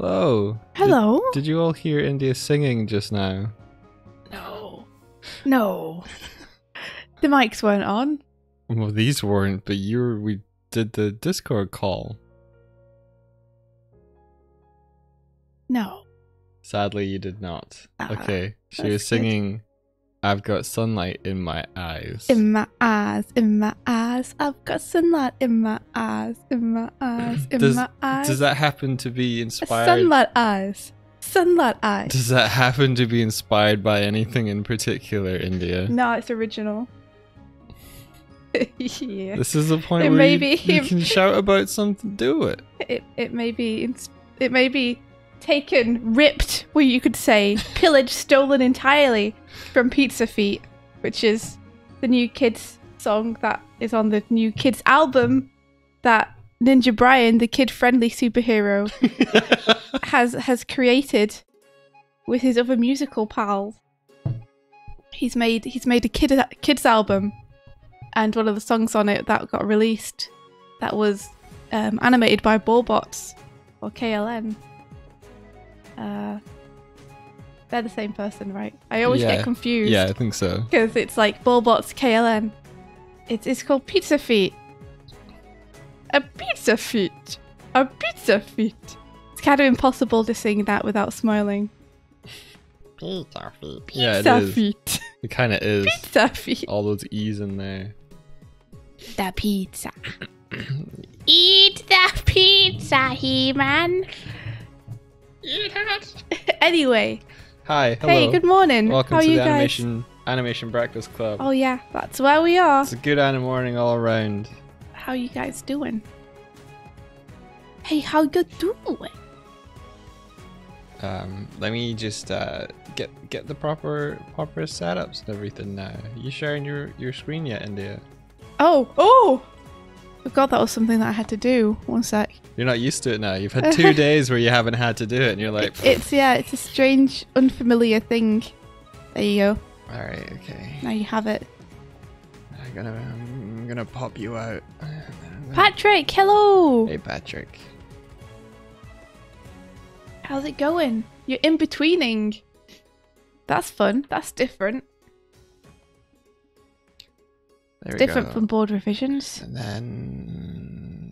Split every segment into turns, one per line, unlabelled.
Hello.
Hello?
Did you all hear India singing just now?
No. No. The mics weren't on.
Well, these weren't, but we did the Discord call.
No.
Sadly, you did not. Okay, she was singing I've got sunlight in my eyes.
In my eyes, in my eyes. I've got sunlight in my eyes, in my eyes, in my eyes.
Does that happen to be inspired?
Sunlight eyes. Sunlight eyes.
Does that happen to be inspired by anything in particular, India?
No, it's original. Yeah.
This is the point where you can shout about something, do it.
It may be taken, ripped, well you could say, pillaged, stolen entirely from Pizza Feet, which is the new kids song that is on the new kids album that Ninja Brian, the kid-friendly superhero, has created with his other musical pals. He's made a kids album, and one of the songs on it that got released that was animated by Ballbots or KLN. They're the same person, right? I always get confused.
Yeah, I think so.
Because it's like Ballbots, KLN. It's called Pizza Feet. A Pizza Feet. A Pizza Feet. It's kind of impossible to sing that without smiling.
Pizza Feet.
Yeah, it
Pizza
is.
Feet.
It kind of is.
Pizza Feet.
All those E's in there.
The pizza.
Eat the pizza, He-Man. Eat it.
Anyway.
Hi, hello.
Hey, good morning.
Welcome
How
to
are you
the
guys?
Animation Breakfast Club.
Oh yeah, that's where we are.
It's a good morning all around.
How you guys doing? Hey, how you doing?
Let me just get the proper setups and everything now. You sharing your screen yet, India?
Oh! I forgot that was something that I had to do. One sec.
You're not used to it now. You've had 2 days where you haven't had to do it, and you're like,
It's a strange, unfamiliar thing. There you go.
all right, okay.
Now you have it.
I'm gonna pop you out.
Patrick, hello!
Hey, Patrick.
How's it going? You're in-betweening. That's fun. That's different.
There we
Different
go.
from board revisions.
And then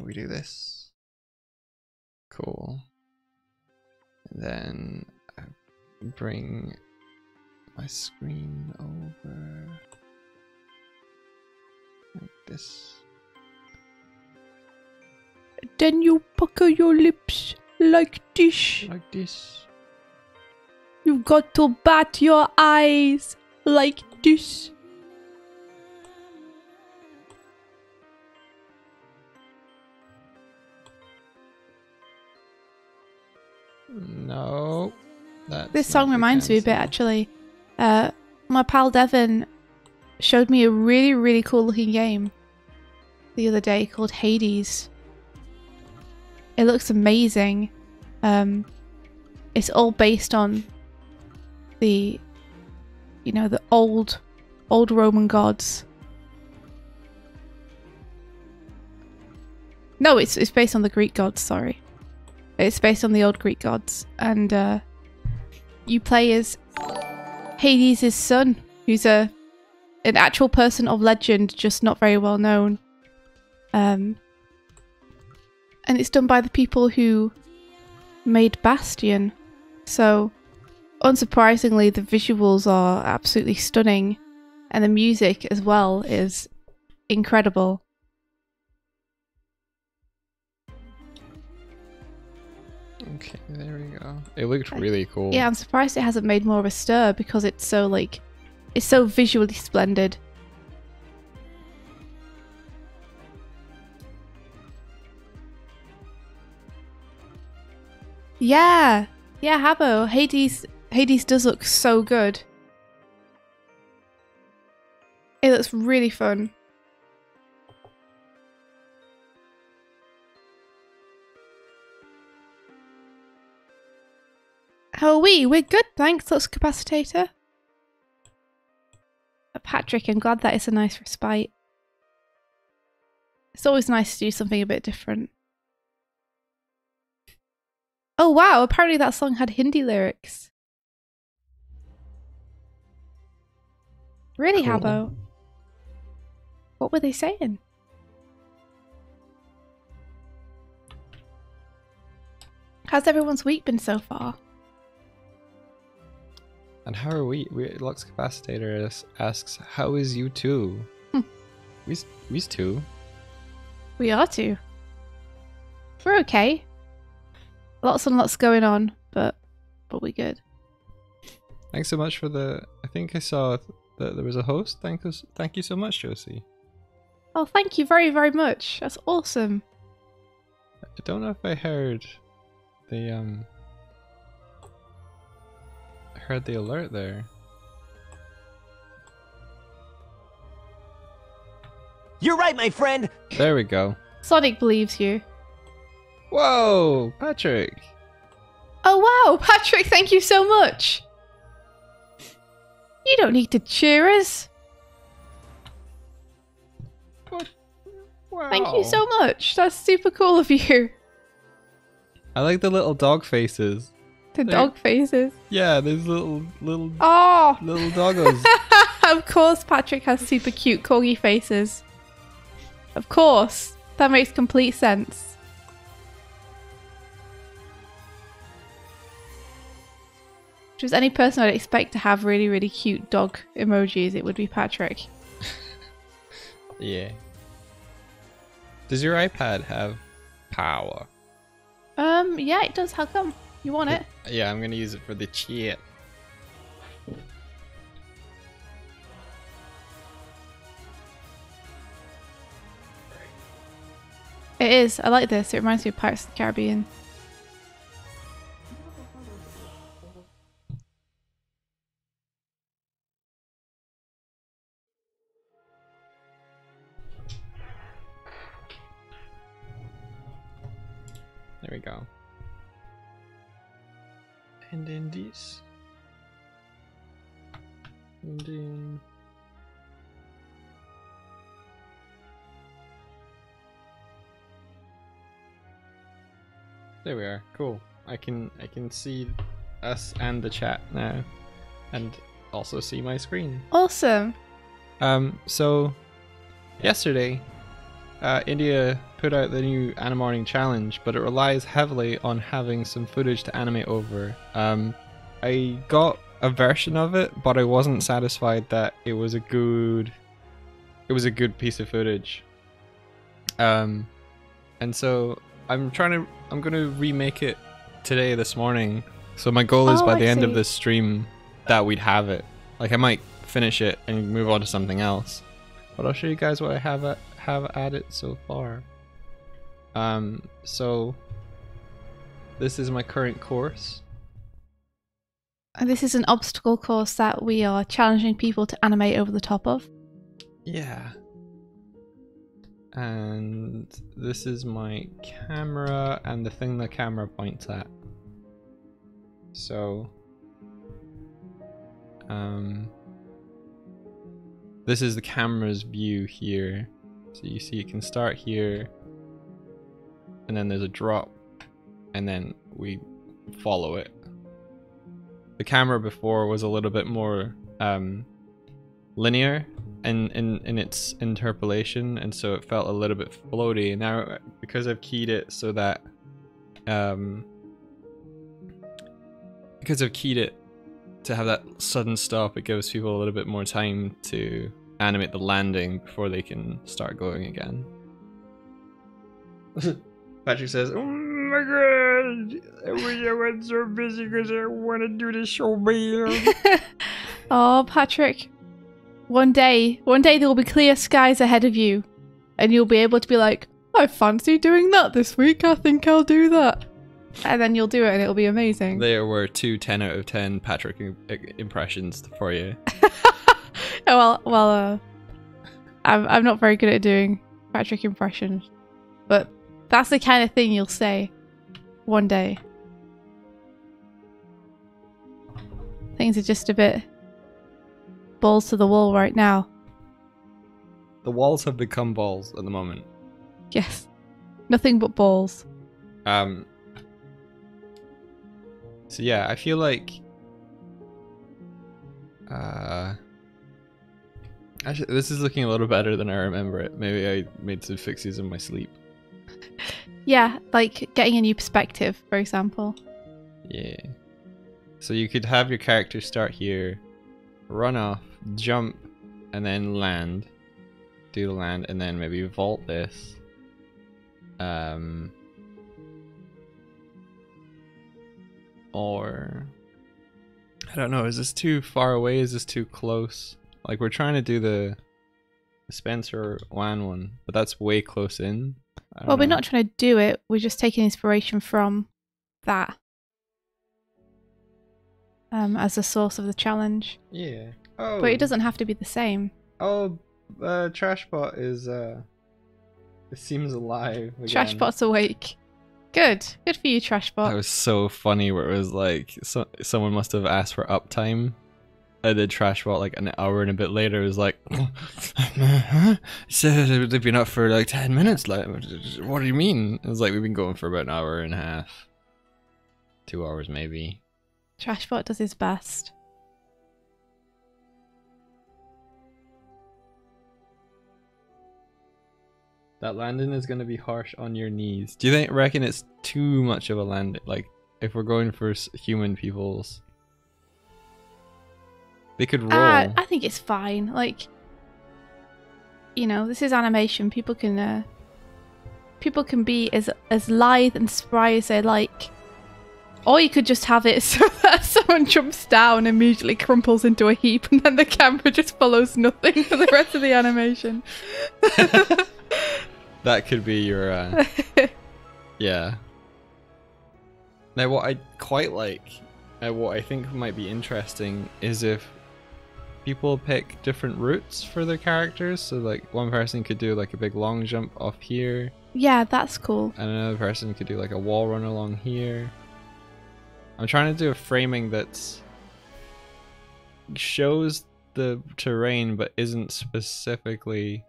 we do this. Cool. And then I bring my screen over like this.
Then you pucker your lips like this.
Like this.
You've got to bat your eyes like this.
No.
This song reminds me a bit, actually. My pal Devon showed me a really, really cool looking game the other day called Hades. It looks amazing. It's all based on the old Roman gods. No, it's based on the Greek gods, sorry. It's based on the old Greek gods, and you play as Hades' son, who's an actual person of legend, just not very well known. And it's done by the people who made Bastion. So, unsurprisingly, the visuals are absolutely stunning, and the music as well is incredible.
Okay, there we go. It looked really cool.
Yeah, I'm surprised it hasn't made more of a stir because it's so it's so visually splendid. Yeah, Habbo. Hades does look so good. It looks really fun. How are we? We're good, thanks, Lux Capacitator. Patrick, I'm glad that is a nice respite. It's always nice to do something a bit different. Oh wow, apparently that song had Hindi lyrics. Really,
Cool.
Habbo? What were they saying? How's everyone's week been so far?
And how are we? Lux Capacitator asks, how is you two? We's two.
We are too. We're okay. Lots and lots going on, but we good.
Thanks so much for the. I think I saw that there was a host. Thank you so much, Josie.
Oh, thank you very, very much. That's awesome.
I don't know if I heard the heard the alert there.
You're right, my friend.
There we go.
Sonic believes you.
Whoa, Patrick.
Oh wow, Patrick, thank you so much. You don't need to cheer us.
Wow.
Thank you so much. That's super cool of you.
I like the little dog faces.
The dog faces.
Yeah, these little
Oh!
doggos.
Of course Patrick has super cute corgi faces. Of course. That makes complete sense. If there's any person I'd expect to have really, really cute dog emojis, it would be Patrick.
Yeah. Does your iPad have power?
Yeah, it does. How come? You want it?
Yeah, I'm gonna use it for the chat.
It is. I like this. It reminds me of Pirates of the Caribbean.
There we go. And then this. And then... There we are. Cool. I can see us and the chat now, and also see my screen.
Awesome.
So yesterday, India put out the new Animating challenge, but it relies heavily on having some footage to animate over. I got a version of it, but I wasn't satisfied that it was a good piece of footage. And so I'm gonna remake it today, this morning. So my goal is by the end of this stream that we'd have it. Like I might finish it and move on to something else, but I'll show you guys what I have added so far. So this is my current course.
And this is an obstacle course that we are challenging people to animate over the top of.
Yeah. And this is my camera and the thing the camera points at. So this is the camera's view here. So you see it can start here, and then there's a drop, and then we follow it. The camera before was a little bit more linear in its interpolation, and so it felt a little bit floaty. Now, because I've keyed it so that to have that sudden stop, it gives people a little bit more time to animate the landing before they can start going again. Patrick says, "Oh my god, I went so busy because I want to do this so bad."
Oh, Patrick. One day there will be clear skies ahead of you, and you'll be able to be like, I fancy doing that this week, I think I'll do that. And then you'll do it and it'll be amazing.
There were 2 10 out of 10 Patrick impressions for you.
well, I'm not very good at doing Patrick impressions, but that's the kind of thing you'll say one day. Things are just a bit balls to the wall right now.
The walls have become balls at the moment.
Yes. Nothing but balls.
So yeah, I feel like actually this is looking a little better than I remember it. Maybe I made some fixes in my sleep.
Yeah, like getting a new perspective, for example.
Yeah. So you could have your character start here, run off, jump, and then land. Do the land, and then maybe vault this. Or I don't know, is this too far away? Is this too close? Like we're trying to do the Spencer Wan one, but that's way close in.
Well, we're not trying to do it, we're just taking inspiration from that as the source of the challenge.
Yeah. Oh.
But it doesn't have to be the same.
Oh, Trashbot is it seems alive again.
Trashbot's awake. Good for you, Trashbot.
That was so funny where it was like someone must have asked for uptime. And then Trashbot like an hour and a bit later was like, said they've been up for like 10 minutes. Like, what do you mean? It was like we've been going for about an hour and a half, 2 hours maybe.
Trashbot does his best.
That landing is going to be harsh on your knees. Do you reckon it's too much of a landing? Like, if we're going for human peoples, they could roll.
I think it's fine. Like, you know, this is animation. People can be as lithe and spry as they like. Or you could just have it so that someone jumps down, immediately crumples into a heap, and then the camera just follows nothing for the rest of the animation.
That could be your yeah. Now what I quite like, what I think might be interesting is if people pick different routes for their characters. So like one person could do like a big long jump off here.
Yeah, that's cool.
And another person could do like a wall run along here. I'm trying to do a framing that's shows the terrain but isn't specifically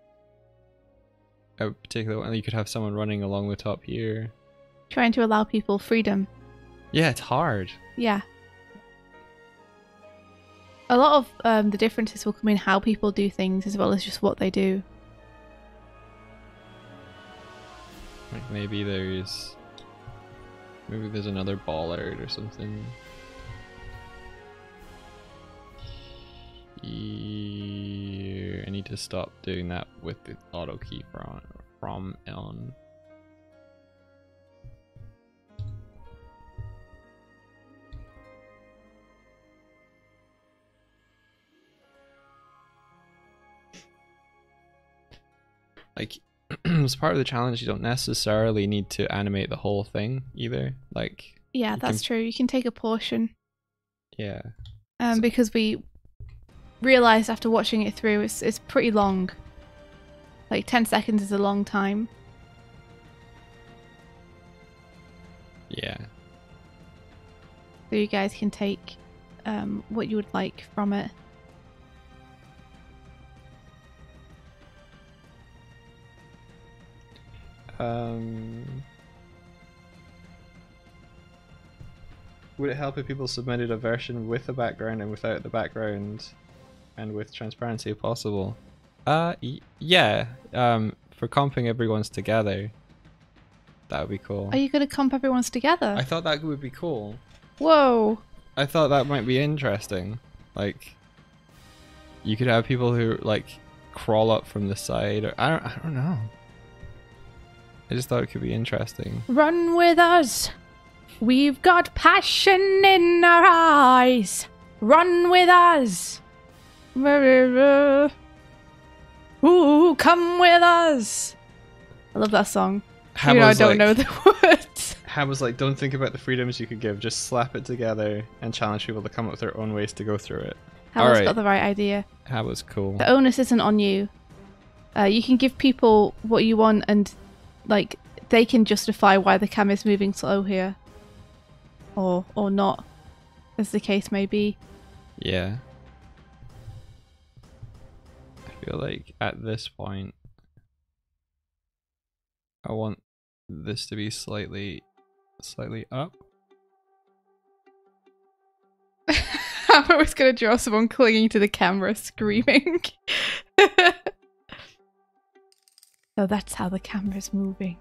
a particular one. You could have someone running along the top here.
Trying to allow people freedom.
Yeah, it's hard.
Yeah. A lot of the differences will come in how people do things as well as just what they do.
Like maybe there's another bollard or something. Here. I need to stop doing that with the auto key from on. Like as part of the challenge, you don't necessarily need to animate the whole thing either. Like
yeah, that's true. You can take a portion.
Yeah.
Because we realized after watching it through, it's pretty long. Like 10 seconds is a long time.
Yeah.
So you guys can take what you would like from it.
Would it help if people submitted a version with a background and without the background, and with transparency if possible? Yeah. For comping everyone's together, that would be cool.
Are you going to comp everyone's together?
I thought that would be cool.
Whoa.
I thought that might be interesting. Like, you could have people who like crawl up from the side, or I don't know. I just thought it could be interesting.
Run with us. We've got passion in our eyes. Run with us. Ooh, come with us. I love that song. Even though I don't know the words.
Ham was like, don't think about the freedoms you could give, just slap it together and challenge people to come up with their own ways to go through it.
Ham's got the right idea.
Ham was cool.
The onus isn't on you. You can give people what you want and like they can justify why the cam is moving slow here. Or not, as the case may be.
Yeah. I feel like at this point I want this to be slightly up.
I was going to draw someone clinging to the camera screaming. So that's how the camera's moving.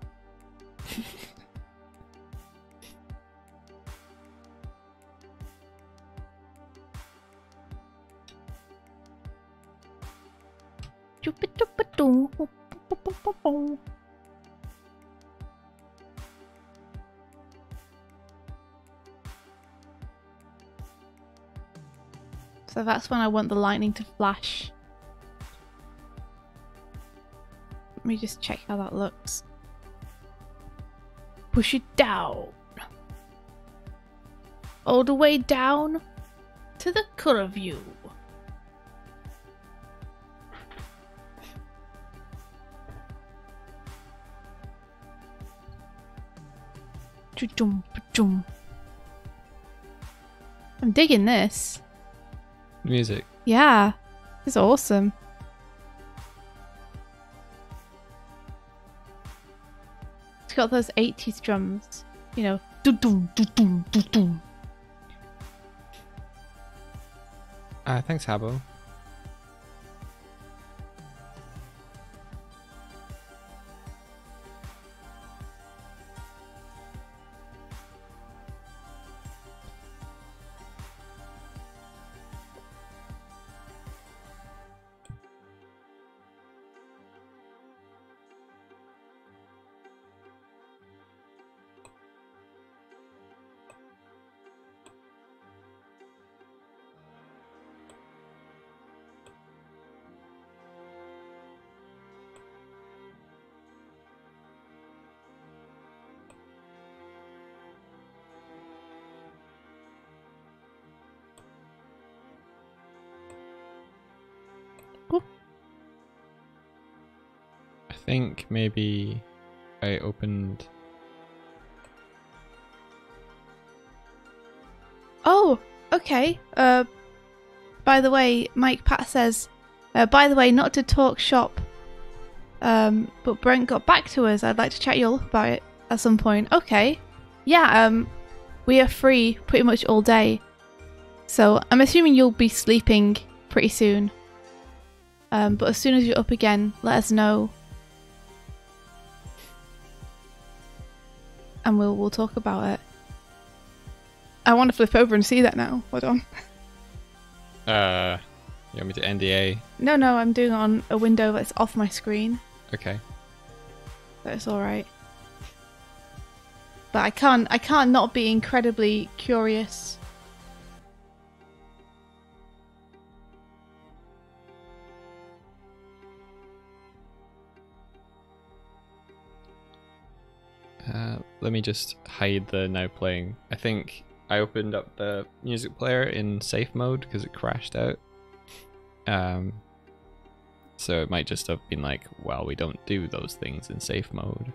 So that's when I want the lightning to flash. Let me just check how that looks. Push it down. All the way down to the color view. I'm digging this.
Music.
Yeah, it's awesome. It's got those 80s drums, you know. Doo-dum, doo-dum, doo-dum.
Thanks, Habbo. I think maybe I opened...
Oh, okay. By the way, Mike Pat says, by the way, not to talk shop, but Brent got back to us. I'd like to chat you all up about it at some point. Okay. Yeah, we are free pretty much all day. So I'm assuming you'll be sleeping pretty soon. But as soon as you're up again, let us know. And we'll talk about it. I want to flip over and see that now. Hold on.
You want me to NDA?
No, I'm doing it on a window that's off my screen.
Okay.
But it's alright. But I can't not be incredibly curious.
Let me just hide the now playing. I think I opened up the music player in safe mode because it crashed out. So it might just have been like, well, we don't do those things in safe mode.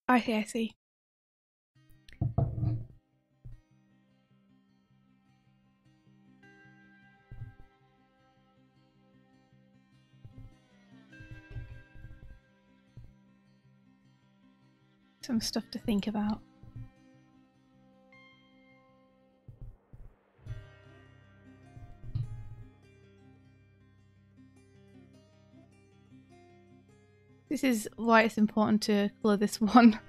I see. Some stuff to think about. This is why it's important to colour this one.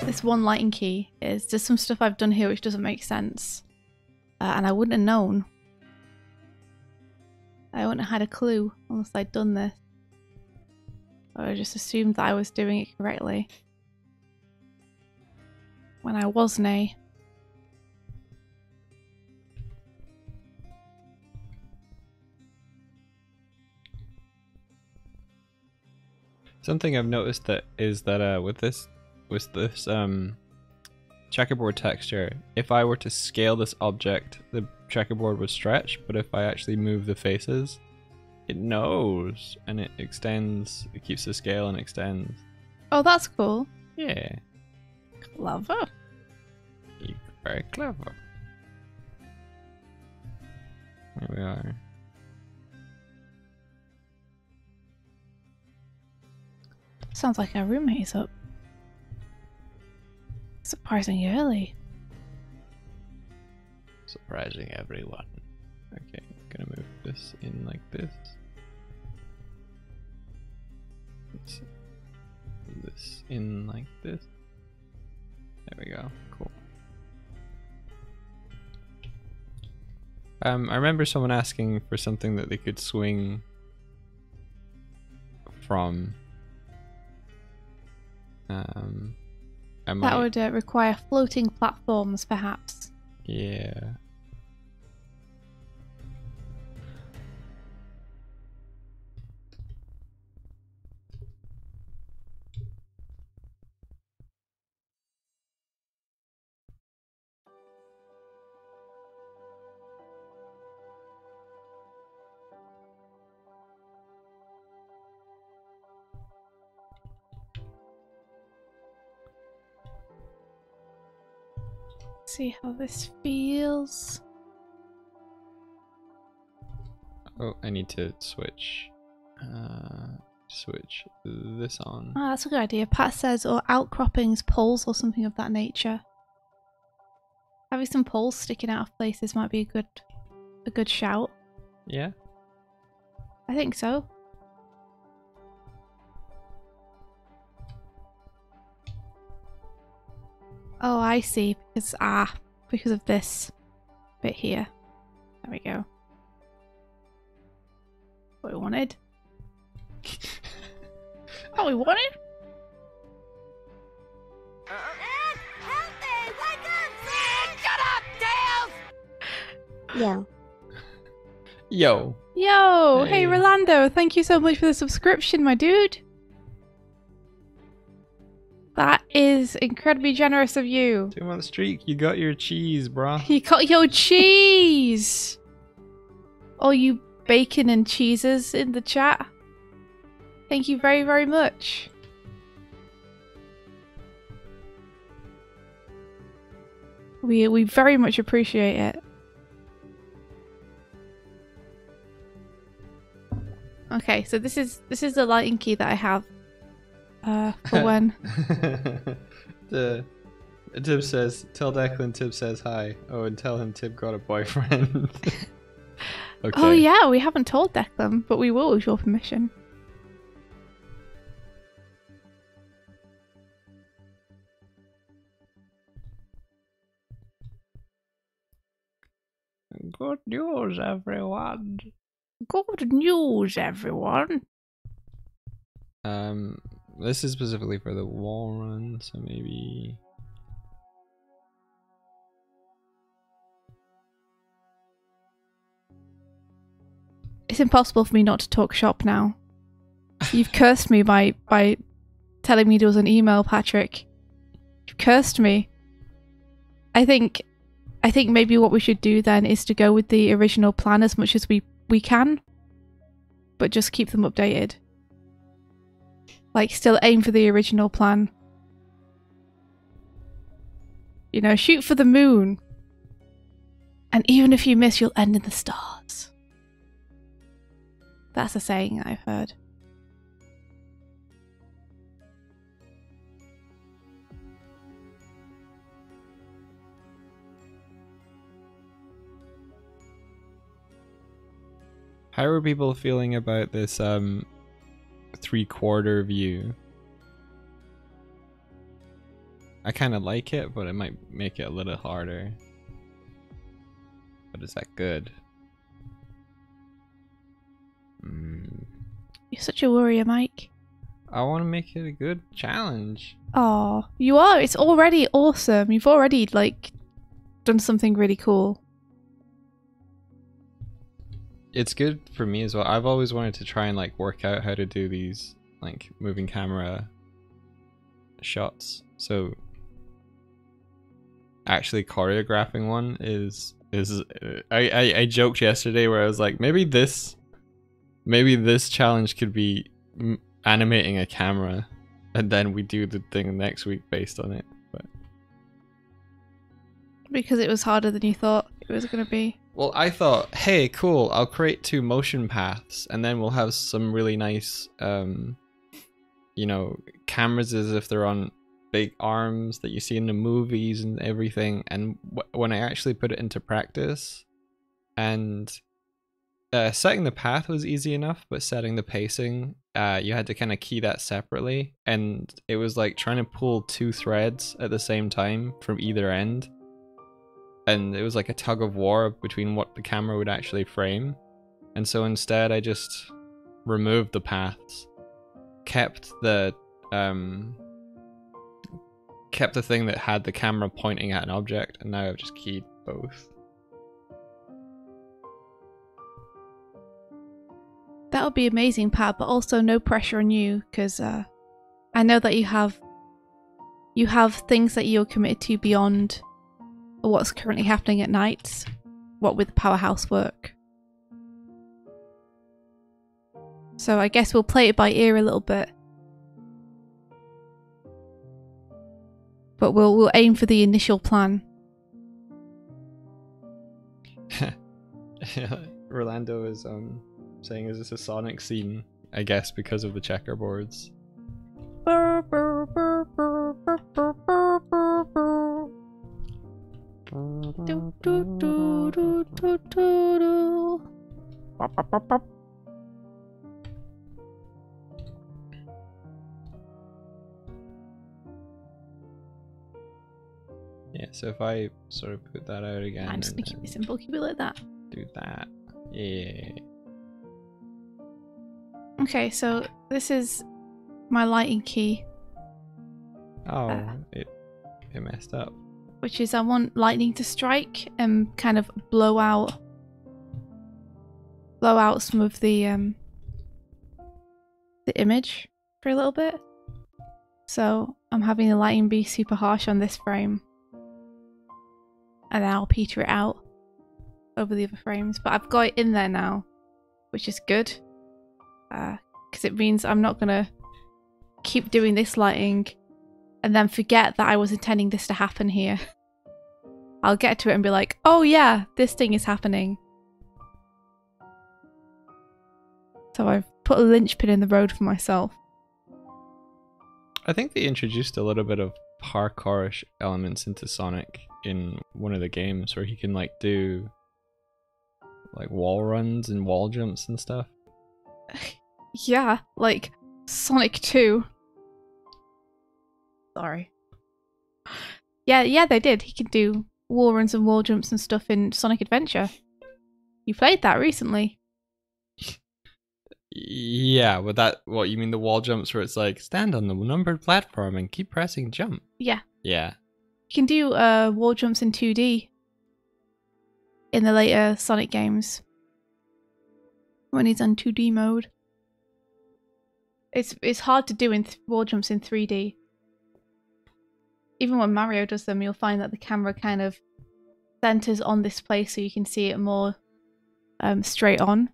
This one lighting key is there's some stuff I've done here which doesn't make sense. And I wouldn't have known. I wouldn't have had a clue unless I'd done this. I just assumed that I was doing it correctly. When I wasn't.
Something I've noticed that is that with this checkerboard texture, if I were to scale this object, the checkerboard would stretch, but if I actually move the faces, it knows and it extends. It keeps the scale and extends.
Oh, that's cool.
Yeah.
Clever.
You're very clever. There we are.
Sounds like our roommate is up. Surprisingly early.
Surprising everyone. Okay, gonna move this in like this. This in like this. There we go. Cool. I remember someone asking for something that they could swing from.
That would require floating platforms, perhaps.
Yeah.
See how this feels.
Oh, I need to switch. Switch this on.
Ah, that's a good idea. Pat says, or outcroppings, poles, or something of that nature. Having some poles sticking out of places might be a good shout.
Yeah.
I think so. Oh, I see. Because of this bit here. There we go. What we wanted. What we wanted?
Help me! Wake up! Shut up, Tails!
Yeah.
Yo.
Yo! Hey,
Hey.
Rolando, thank you so much for the subscription, my dude. That is incredibly generous of you.
2-month streak. You got your cheese, brah.
You got your cheese! All you bacon and cheeses in the chat. Thank you very, very much. We very much appreciate it. Okay, so this is the lighting key that I have. For when.
Tib says, tell Declan Tib says hi. Oh, and tell him Tib got a boyfriend. Okay.
Oh yeah, we haven't told Declan, but we will with your permission.
Good news, everyone.
Good news, everyone.
This is specifically for the wall run, so maybe.
It's impossible for me not to talk shop now. You've cursed me by telling me there was an email, Patrick. You've cursed me. I think maybe what we should do then is to go with the original plan as much as we can, but just keep them updated. Like, still aim for the original plan. You know, shoot for the moon. And even if you miss, you'll end in the stars. That's a saying I've heard.
How are people feeling about this 3/4 view? I kind of like it, but it might make it a little harder. But is that good?
You're such a worrier, Mike.
I want to make it a good challenge.
Oh, you are. It's already awesome. You've already, like, done something really cool.
It's good for me as well. I've always wanted to try and like work out how to do these like moving camera shots. So actually choreographing one is I joked yesterday where I was like, maybe this challenge could be animating a camera, and then we do the thing next week based on it. But
Because it was harder than you thought it was going to be.
well, I thought, hey, cool, I'll create 2 motion paths, and then we'll have some really nice, you know, cameras as if they're on big arms that you see in the movies and everything. And when I actually put it into practice, and setting the path was easy enough, but setting the pacing, you had to kind of key that separately, and it was like trying to pull two threads at the same time from either end, and it was like a tug of war between what the camera would actually frame. And so instead I just removed the paths, kept the thing that had the camera pointing at an object, and now I've just keyed both.
That would be amazing, Pat, but also no pressure on you, because I know that you have things that you're committed to beyond what's currently happening at nights, what with Powerhouse work. So I guess we'll play it by ear a little bit. But we'll aim for the initial plan.
Rolando is saying, is this a Sonic scene? I guess because of the checkerboards. Yeah, so if I sort of put that out again,
I'm just gonna keep it simple, keep it like that.
Do that. Yeah.
Okay, so this is my lighting key.
Oh, it messed up.
Which is I want lightning to strike and kind of blow out some of the image for a little bit. So I'm having the lighting be super harsh on this frame, and then I'll peter it out over the other frames. But I've got it in there now, which is good, because it means I'm not gonna keep doing this lighting and then forget that I was intending this to happen here. I'll get to it and be like, oh yeah, this thing is happening. So I've put a linchpin in the road for myself.
I think they introduced a little bit of parkourish elements into Sonic in one of the games, where he can like do like wall runs and wall jumps and stuff.
Yeah, like Sonic 2. Sorry. Yeah, they did. He could do wall runs and wall jumps and stuff in Sonic Adventure. You played that recently.
Yeah, but that, what, you mean the wall jumps where it's like, stand on the numbered platform and keep pressing jump?
Yeah.
Yeah.
You can do wall jumps in 2D in the later Sonic games when he's on 2D mode. It's hard to do in wall jumps in 3D. Even when Mario does them, you'll find that the camera kind of centers on this place so you can see it more straight on.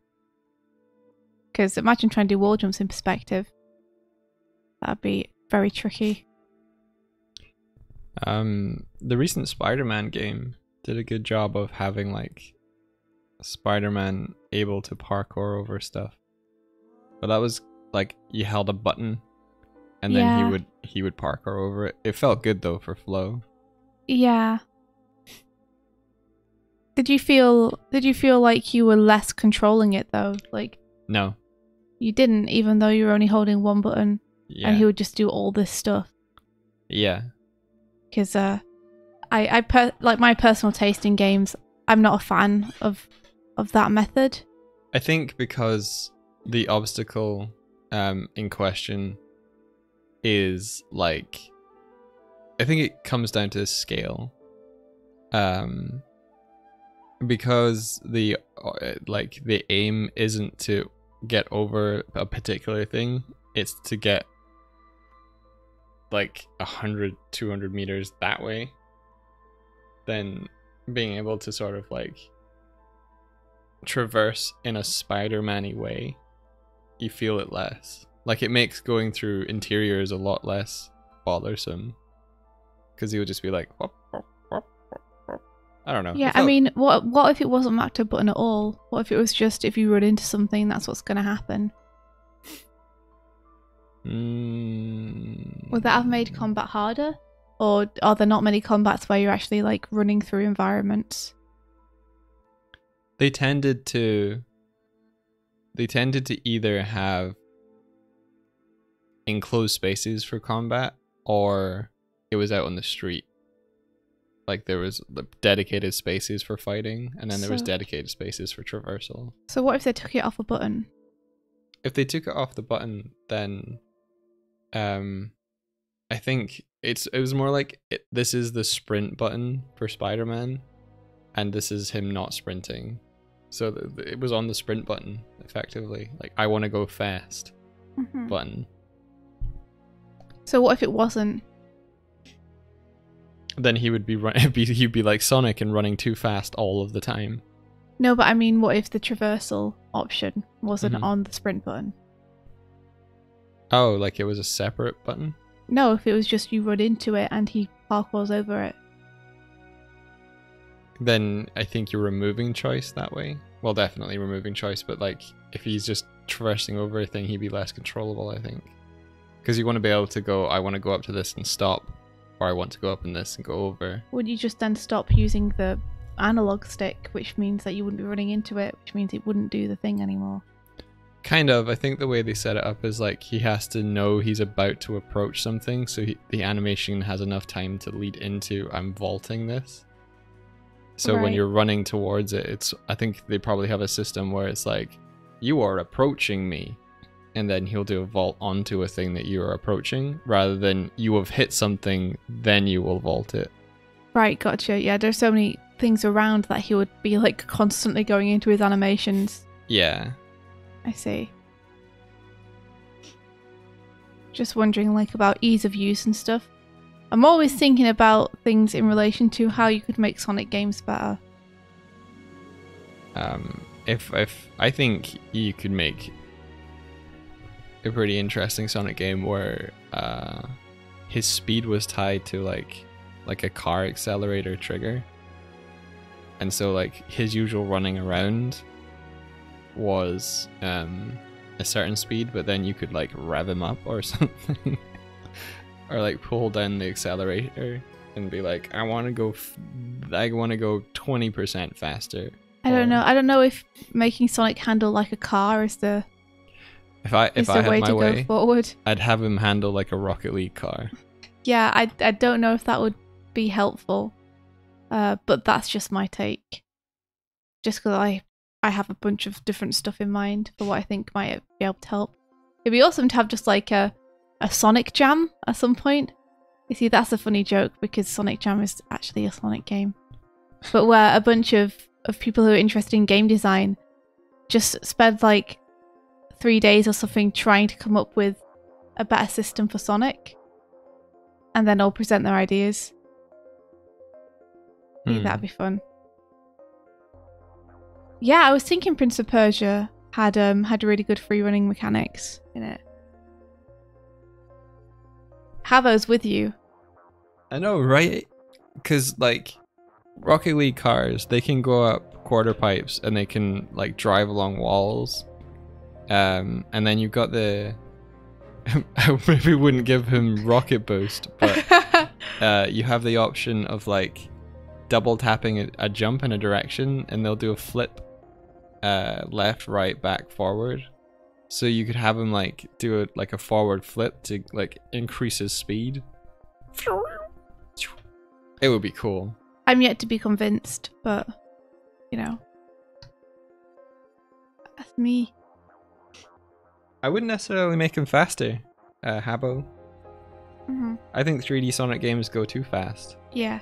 Because imagine trying to do wall jumps in perspective. That'd be very tricky.
The recent Spider-Man game did a good job of having like Spider-Man able to parkour over stuff. But that was like you held a button and then he would parkour over it. It felt good though for flow.
Yeah. Did you feel like you were less controlling it though? Like,
no.
You didn't, even though you were only holding one button, and he would just do all this stuff.
Yeah.
Because like my personal taste in games, I'm not a fan of that method.
I think because the obstacle in question is like, I think it comes down to scale. Because the aim isn't to get over a particular thing, it's to get like 100, 200 meters that way, then being able to sort of like traverse in a Spider-Man-y way, you feel it less. Like it makes going through interiors a lot less bothersome, because he would just be like, whoop, whoop, whoop, whoop. I don't know.
Yeah, I mean, what if it wasn't mapped to a button at all? What if it was just if you run into something, that's what's going to happen? Would that have made combat harder? Or are there not many combats where you're actually like running through environments?
They tended to either have enclosed spaces for combat, or it was out on the street. Like there was dedicated spaces for fighting, and then there was dedicated spaces for traversal.
So what if they took it off a button?
If they took it off the button, then I think it was more like this is the sprint button for Spider-Man, and this is him not sprinting. So it was on the sprint button, effectively. Like, I want to go fast button.
So what if it wasn't?
Then he would be he'd be like Sonic and running too fast all of the time.
No, but I mean, what if the traversal option wasn't on the sprint button?
Oh, like it was a separate button?
No, if it was just you run into it and he parkours over it.
Then I think you're removing choice that way. Well, definitely removing choice, but like if he's just traversing over a thing, he'd be less controllable, I think. Because you want to be able to go, I want to go up to this and stop, or I want to go up in this and go over.
Would you just then stop using the analog stick, which means that you wouldn't be running into it, which means it wouldn't do the thing anymore?
Kind of. I think the way they set it up is like he has to know he's about to approach something, so the animation has enough time to lead into I'm vaulting this. So when you're running towards it, I think they probably have a system where it's like, you are approaching me, and then he'll do a vault onto a thing that you are approaching, rather than you have hit something, then you will vault it.
Right, gotcha. Yeah, there's so many things around that he would be like constantly going into his animations.
Yeah.
I see. Just wondering like about ease of use and stuff. I'm always thinking about things in relation to how you could make Sonic games better.
If I think you could make a pretty interesting Sonic game where his speed was tied to like a car accelerator trigger, and so like his usual running around was a certain speed, but then you could like rev him up or something. Or like pull down the accelerator and be like, I want to go 20% faster.
I don't know if making Sonic handle like a car is the
way to
go forward.
I'd have him handle like a Rocket League car.
Yeah, I don't know if that would be helpful, but that's just my take. Just because I have a bunch of different stuff in mind for what I think might be able to help. It'd be awesome to have just like a Sonic Jam at some point. You see, that's a funny joke because Sonic Jam is actually a Sonic game. But where a bunch of people who are interested in game design just spend like 3 days or something trying to come up with a better system for Sonic, and then all present their ideas. I think that'd be fun. Yeah, I was thinking Prince of Persia had really good free running mechanics in it. Have those with you.
I know, right? Because like Rocket League cars, they can go up quarter pipes and they can like drive along walls. And then you've got the I maybe wouldn't give him rocket boost, but you have the option of like double tapping a jump in a direction, and they'll do a flip left, right, back, forward. So you could have him like do a forward flip to like increase his speed. It would be cool.
I'm yet to be convinced, but you know, that's me.
I wouldn't necessarily make him faster, Habbo. I think 3D Sonic games go too fast.
Yeah,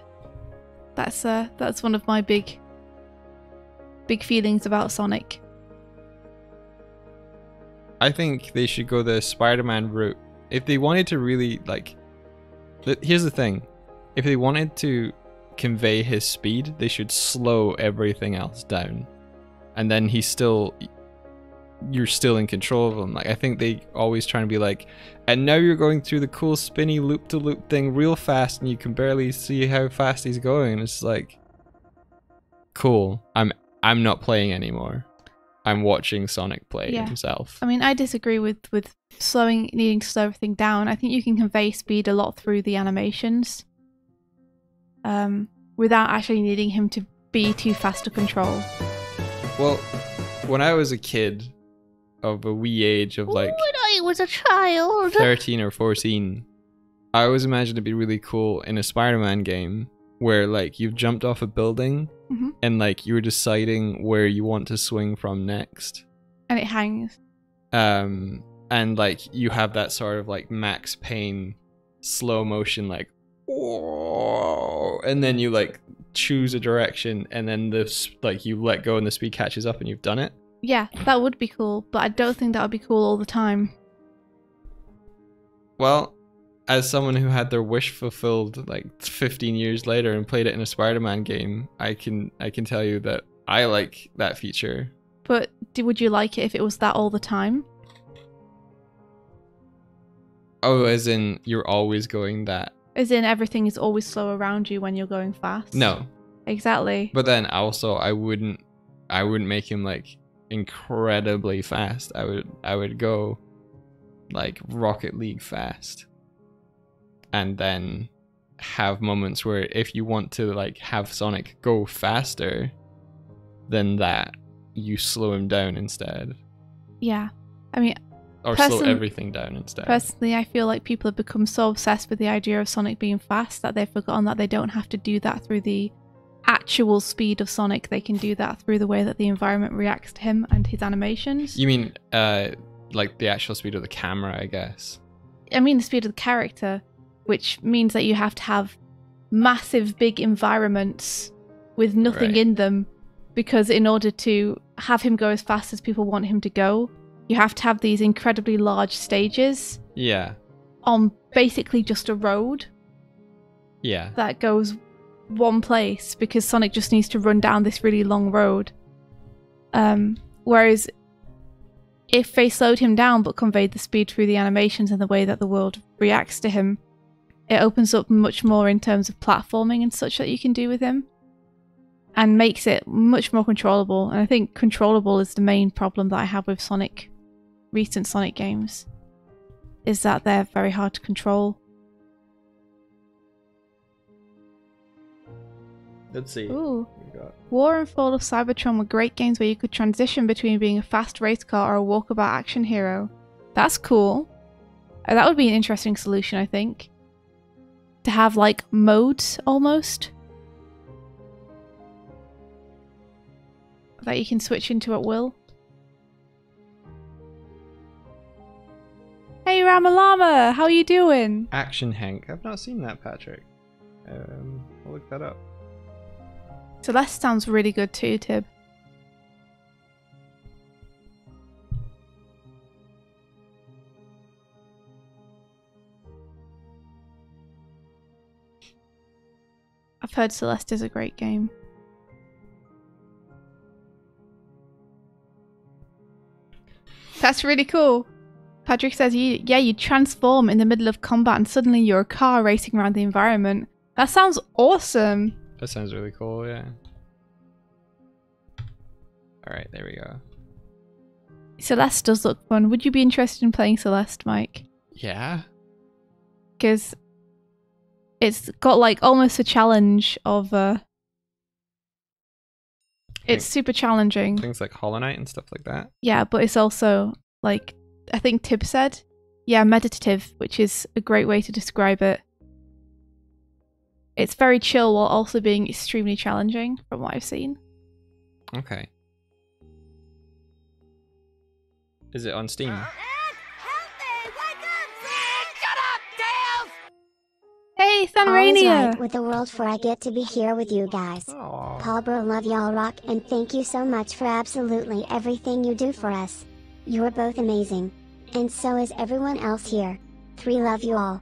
that's one of my big feelings about Sonic.
I think they should go the Spider-Man route. If they wanted to really like, here's the thing: if they wanted to convey his speed, they should slow everything else down, and then you're still in control of him. Like, I think they always try to be like, and now you're going through the cool spinny loop-to-loop thing real fast, and you can barely see how fast he's going. And it's like, cool. I'm not playing anymore. I'm watching Sonic play himself.
I mean, I disagree with needing to slow everything down. I think you can convey speed a lot through the animations, without actually needing him to be too fast to control.
Well, when I was a kid of a wee age of like
When I was a child.
13 or 14, I always imagined it'd be really cool in a Spider-Man game where like you've jumped off a building and like you were deciding where you want to swing from next.
And it hangs.
And like you have that sort of like Max Payne slow motion like, whoa, and then you like choose a direction and then like you let go and the speed catches up and you've done it.
Yeah, that would be cool, but I don't think that would be cool all the time.
Well, as someone who had their wish fulfilled like 15 years later and played it in a Spider-Man game, I can tell you that I like that feature.
But would you like it if it was that all the time?
Oh, as in you're always going that?
As in everything is always slow around you when you're going fast?
No.
Exactly.
But then also I wouldn't make him like incredibly fast. I would go like Rocket League fast. And then have moments where if you want to like have Sonic go faster than that, you slow him down instead.
Yeah. I mean,
or slow everything down instead.
Personally, I feel like people have become so obsessed with the idea of Sonic being fast that they've forgotten that they don't have to do that through the actual speed of Sonic. They can do that through the way that the environment reacts to him and his animations.
You mean like the actual speed of the camera, I guess?
I mean the speed of the character, which means that you have to have massive big environments with nothing in them, because in order to have him go as fast as people want him to go, you have to have these incredibly large stages.
Yeah.
On basically just a road.
Yeah.
That goes one place, because Sonic just needs to run down this really long road. Whereas if they slowed him down but conveyed the speed through the animations and the way that the world reacts to him, it opens up much more in terms of platforming and such that you can do with him, and makes it much more controllable. And I think controllable is the main problem that I have with recent Sonic games, is that they're very hard to control.
Let's see.
Ooh. War and Fall of Cybertron were great games where you could transition between being a fast race car or a walkabout action hero. That's cool. That would be an interesting solution, I think. To have like modes almost that you can switch into at will. Hey Ramalama, how are you doing?
Action Hank. I've not seen that, Patrick. I'll look that up.
Celeste sounds really good too, Tib. I've heard Celeste is a great game. That's really cool. Patrick says, you transform in the middle of combat and suddenly you're a car racing around the environment. That sounds awesome.
That sounds really cool, yeah. Alright, there we go.
Celeste does look fun. Would you be interested in playing Celeste, Mike?
Yeah.
Because it's got like almost a challenge of it's super challenging.
Things like Hollow Knight and stuff like that.
Yeah, but it's also like, I think Tib said, yeah, meditative, which is a great way to describe it. It's very chill while also being extremely challenging from what I've seen.
Okay. Is it on Steam?
Hey,
All is
Sanrania!
right with the world, for I get to be here with you guys.
Aww.
Paul bro, love y'all rock, and thank you so much for absolutely everything you do for us. You are both amazing. And so is everyone else here. 3 love you all.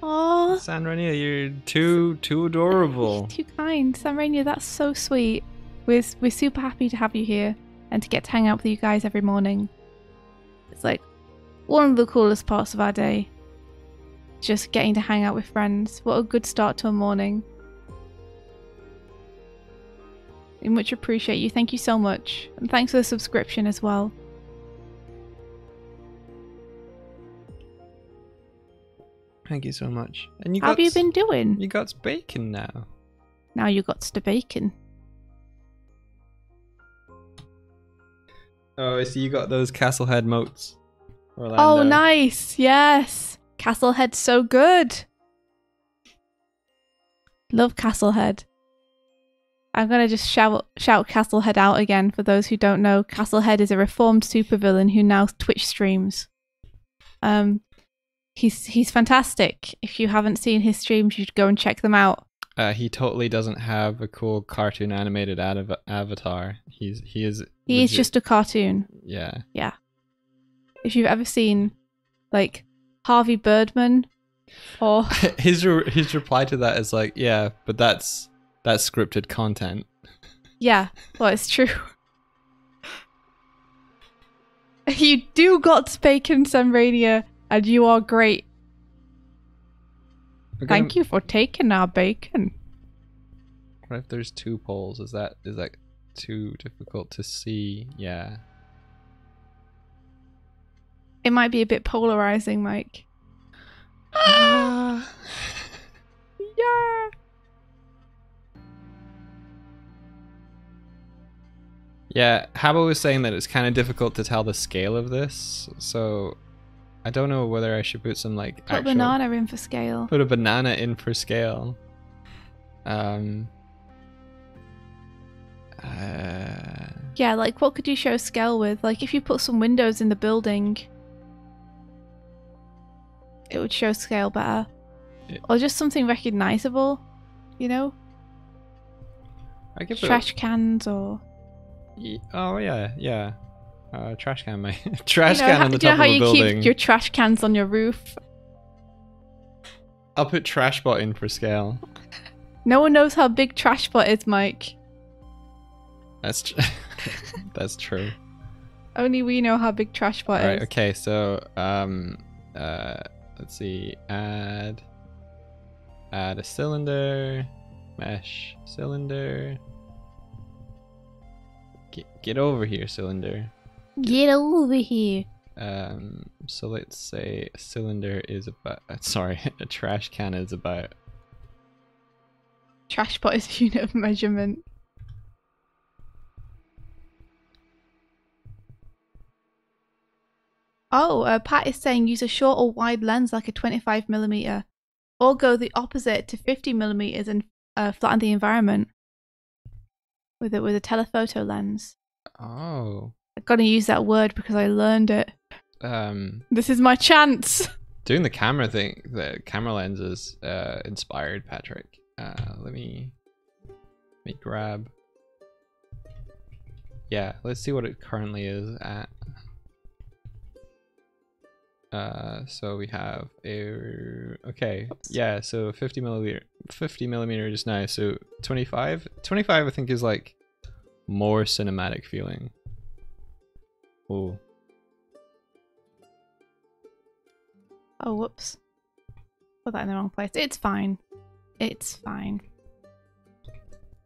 Aww.
Sanrania, you're too adorable.
Too kind. Sanrania, that's so sweet. We're super happy to have you here and to get to hang out with you guys every morning. It's like one of the coolest parts of our day. Just getting to hang out with friends. What a good start to a morning. We much appreciate you. Thank you so much. And thanks for the subscription as well.
Thank you so much. And you
How have you been doing?
You got bacon now.
Now you got the bacon.
Oh, I see you got those Castlehead moats. Orlando.
Oh, nice. Yes. Castlehead's so good. Love Castlehead. I'm going to just shout Castlehead out again for those who don't know. Castlehead is a reformed supervillain who now Twitch streams. He's fantastic. If you haven't seen his streams, you should go and check them out.
He totally doesn't have a cool cartoon animated avatar. He is
just a cartoon.
Yeah.
Yeah. If you've ever seen like Harvey Birdman or
his reply to that is like, yeah, but that's scripted content.
Yeah, well, it's true. You do got bacon, Samrania, and you are great. Thank you for taking our bacon.
What if there's two poles? Is that too difficult to see? Yeah.
It might be a bit polarizing, Mike.
Yeah. Yeah, Habbo was saying that it's kind of difficult to tell the scale of this, so I don't know whether I should put some like
put a banana in for scale.
Put a banana in for scale.
Yeah, like what could you show scale with? Like if you put some windows in the building, it would show scale better. Or just something recognizable, you know?
I give
trash cans or...
Oh yeah. Trash can, my trash can on the top of a building.
Do you know how you keep your trash cans on your roof?
I'll put Trashbot in for scale.
No one knows how big Trashbot is, Mike.
That's true.
Only we know how big Trashbot is.
Right. Okay. So let's see. Add a cylinder. Mesh cylinder. Get over here, cylinder.
Get over here.
So let's say a cylinder is about. Sorry, a trash can is about.
Trashbot is a unit of measurement. Oh, Pat is saying use a short or wide lens like a 25mm, or go the opposite to 50mm and flatten the environment with a telephoto lens.
Oh.
I'm gonna use that word because I learned it. This is my chance.
Doing the camera thing, the camera lenses inspired Patrick. Let me grab. Yeah, let's see what it currently is at. So we have okay. Oops. Yeah, so 50mm just now. So 25 I think is like more cinematic feeling. Ooh.
Oh, whoops. Put that in the wrong place. It's fine. It's fine.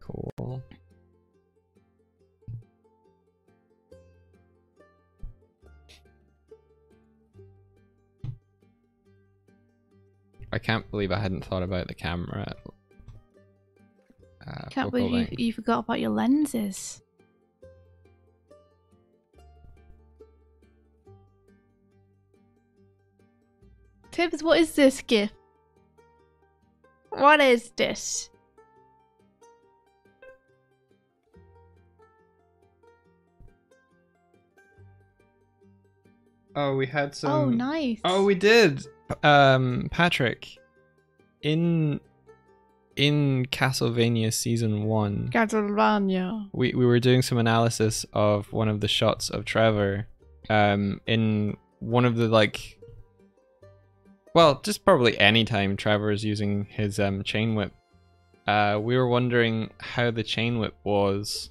Cool. I can't believe I hadn't thought about the camera.
Can't believe you forgot about your lenses. Tibbs, what is this gift? What is this?
Oh, we had some.
Oh, nice.
Oh, we did. Patrick, in Castlevania Season 1,
Castlevania,
we were doing some analysis of one of the shots of Trevor, in one of the like, well, just probably any time Trevor is using his chain whip. We were wondering how the chain whip was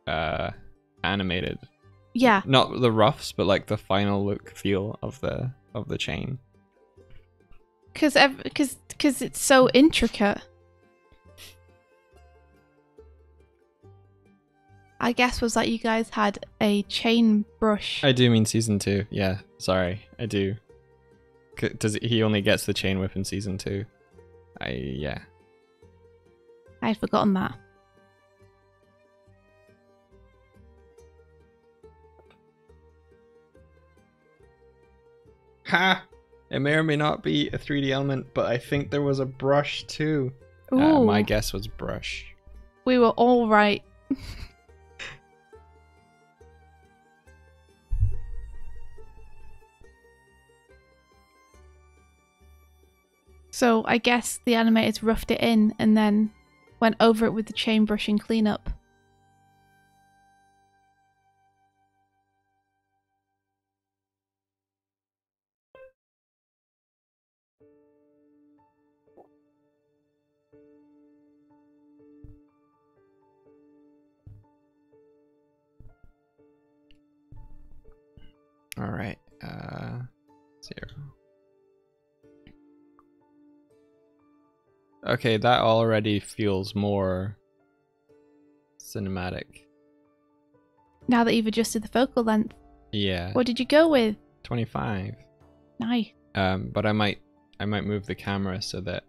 animated.
Yeah.
Not the roughs, but like the final look feel of the chain.
Because it's so intricate. I guess was that you guys had a chain brush.
I do mean Season 2. Yeah, sorry, I do. He only gets the chain whip in season 2? Yeah.
I had forgotten that.
Ha! It may or may not be a 3D element, but I think there was a brush too.
Ooh.
My guess was brush.
We were all right. So I guess the animators roughed it in and then went over it with the chain brush and cleanup.
Alright, 0. Okay, that already feels more cinematic.
Now that you've adjusted the focal length.
Yeah.
What did you go with?
25.
Nice.
But I might move the camera so that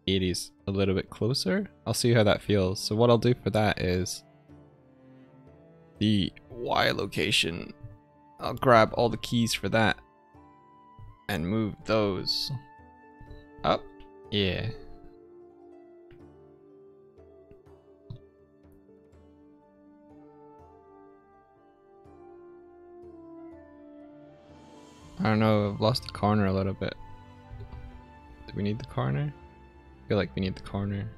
80's a little bit closer. I'll see how that feels. So what I'll do for that is the Y location. I'll grab all the keys for that and move those up. Yeah. I don't know, I've lost the corner a little bit. Do we need the corner? I feel like we need the corner.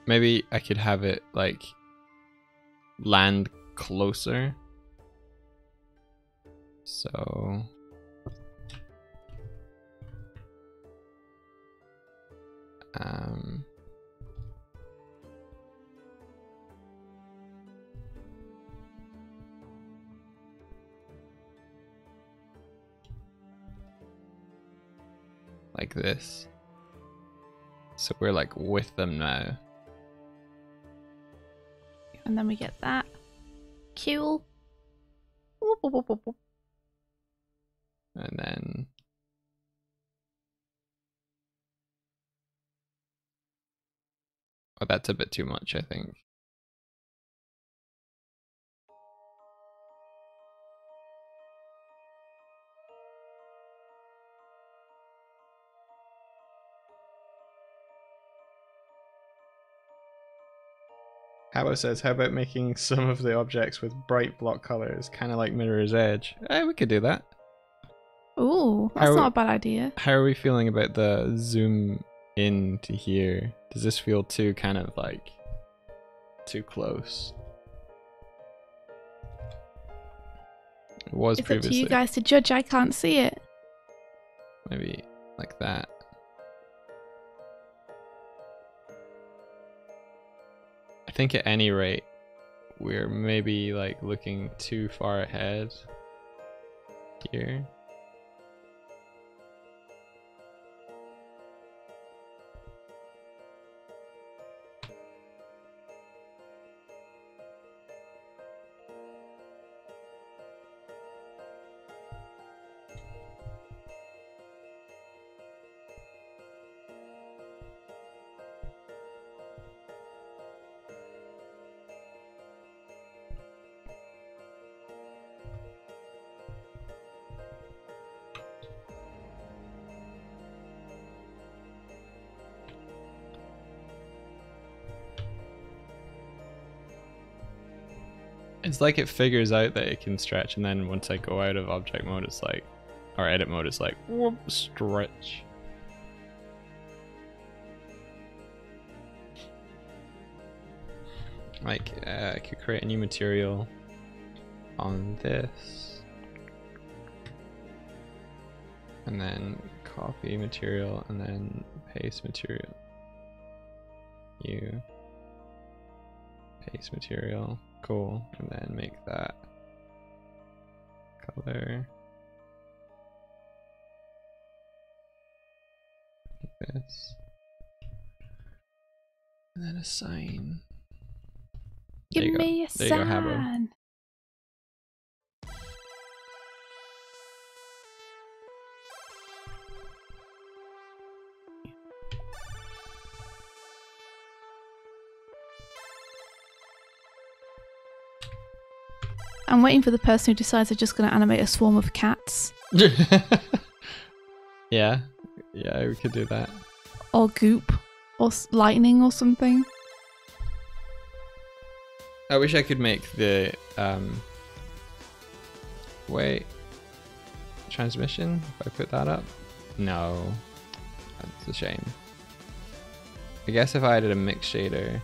Maybe I could have it like land closer. So like this. So we're like with them now.
And then we get that. Cool.
And then oh, that's a bit too much, I think. Habo says, how about making some of the objects with bright block colors, kind of like Mirror's Edge? We could do that.
Ooh, that's not a bad idea.
How are we feeling about the zoom in to here? Does this feel too kind of like too close? It was
it's
previously.
up to you guys to judge. I can't see it.
Maybe like that. I think at any rate, we're maybe like looking too far ahead here. It's like it figures out that it can stretch, and then once I go out of object mode, it's like, or edit mode, it's like, whoop, stretch. Like, I could create a new material on this, and then copy material, and then paste material. You paste material. Cool, and then make that color like this. And then a sign.
Give me a
There you go, Habbo.
sign. I'm waiting for the person who decides they're just going to animate a swarm of cats.
Yeah, we could do that.
Or goop. Or lightning or something.
I wish I could make the wait, transmission, if I put that up. No, that's a shame. I guess if I added a mix shader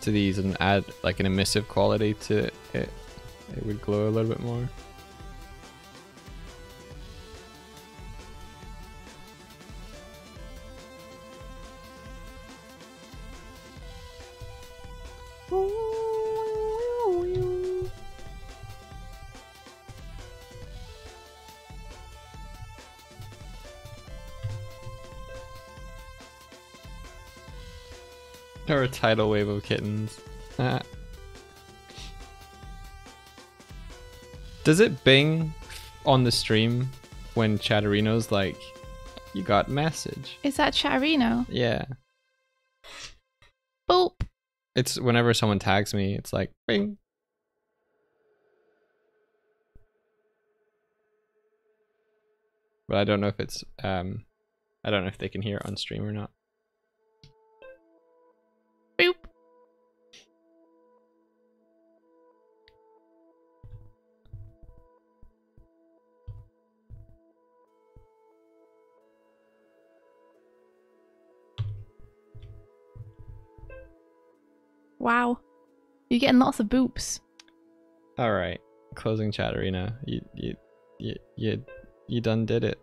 to these and add like an emissive quality to it, it would glow a little bit more. Or a tidal wave of kittens. Does it bing on the stream when Chatterino's like, you got message?
Is that Chatterino?
Yeah.
Boop.
It's whenever someone tags me, it's like, bing. But I don't know if it's, I don't know if they can hear it on stream or not.
Boop. Wow. You're getting lots of boops.
All right, closing Chatterino. You done did it.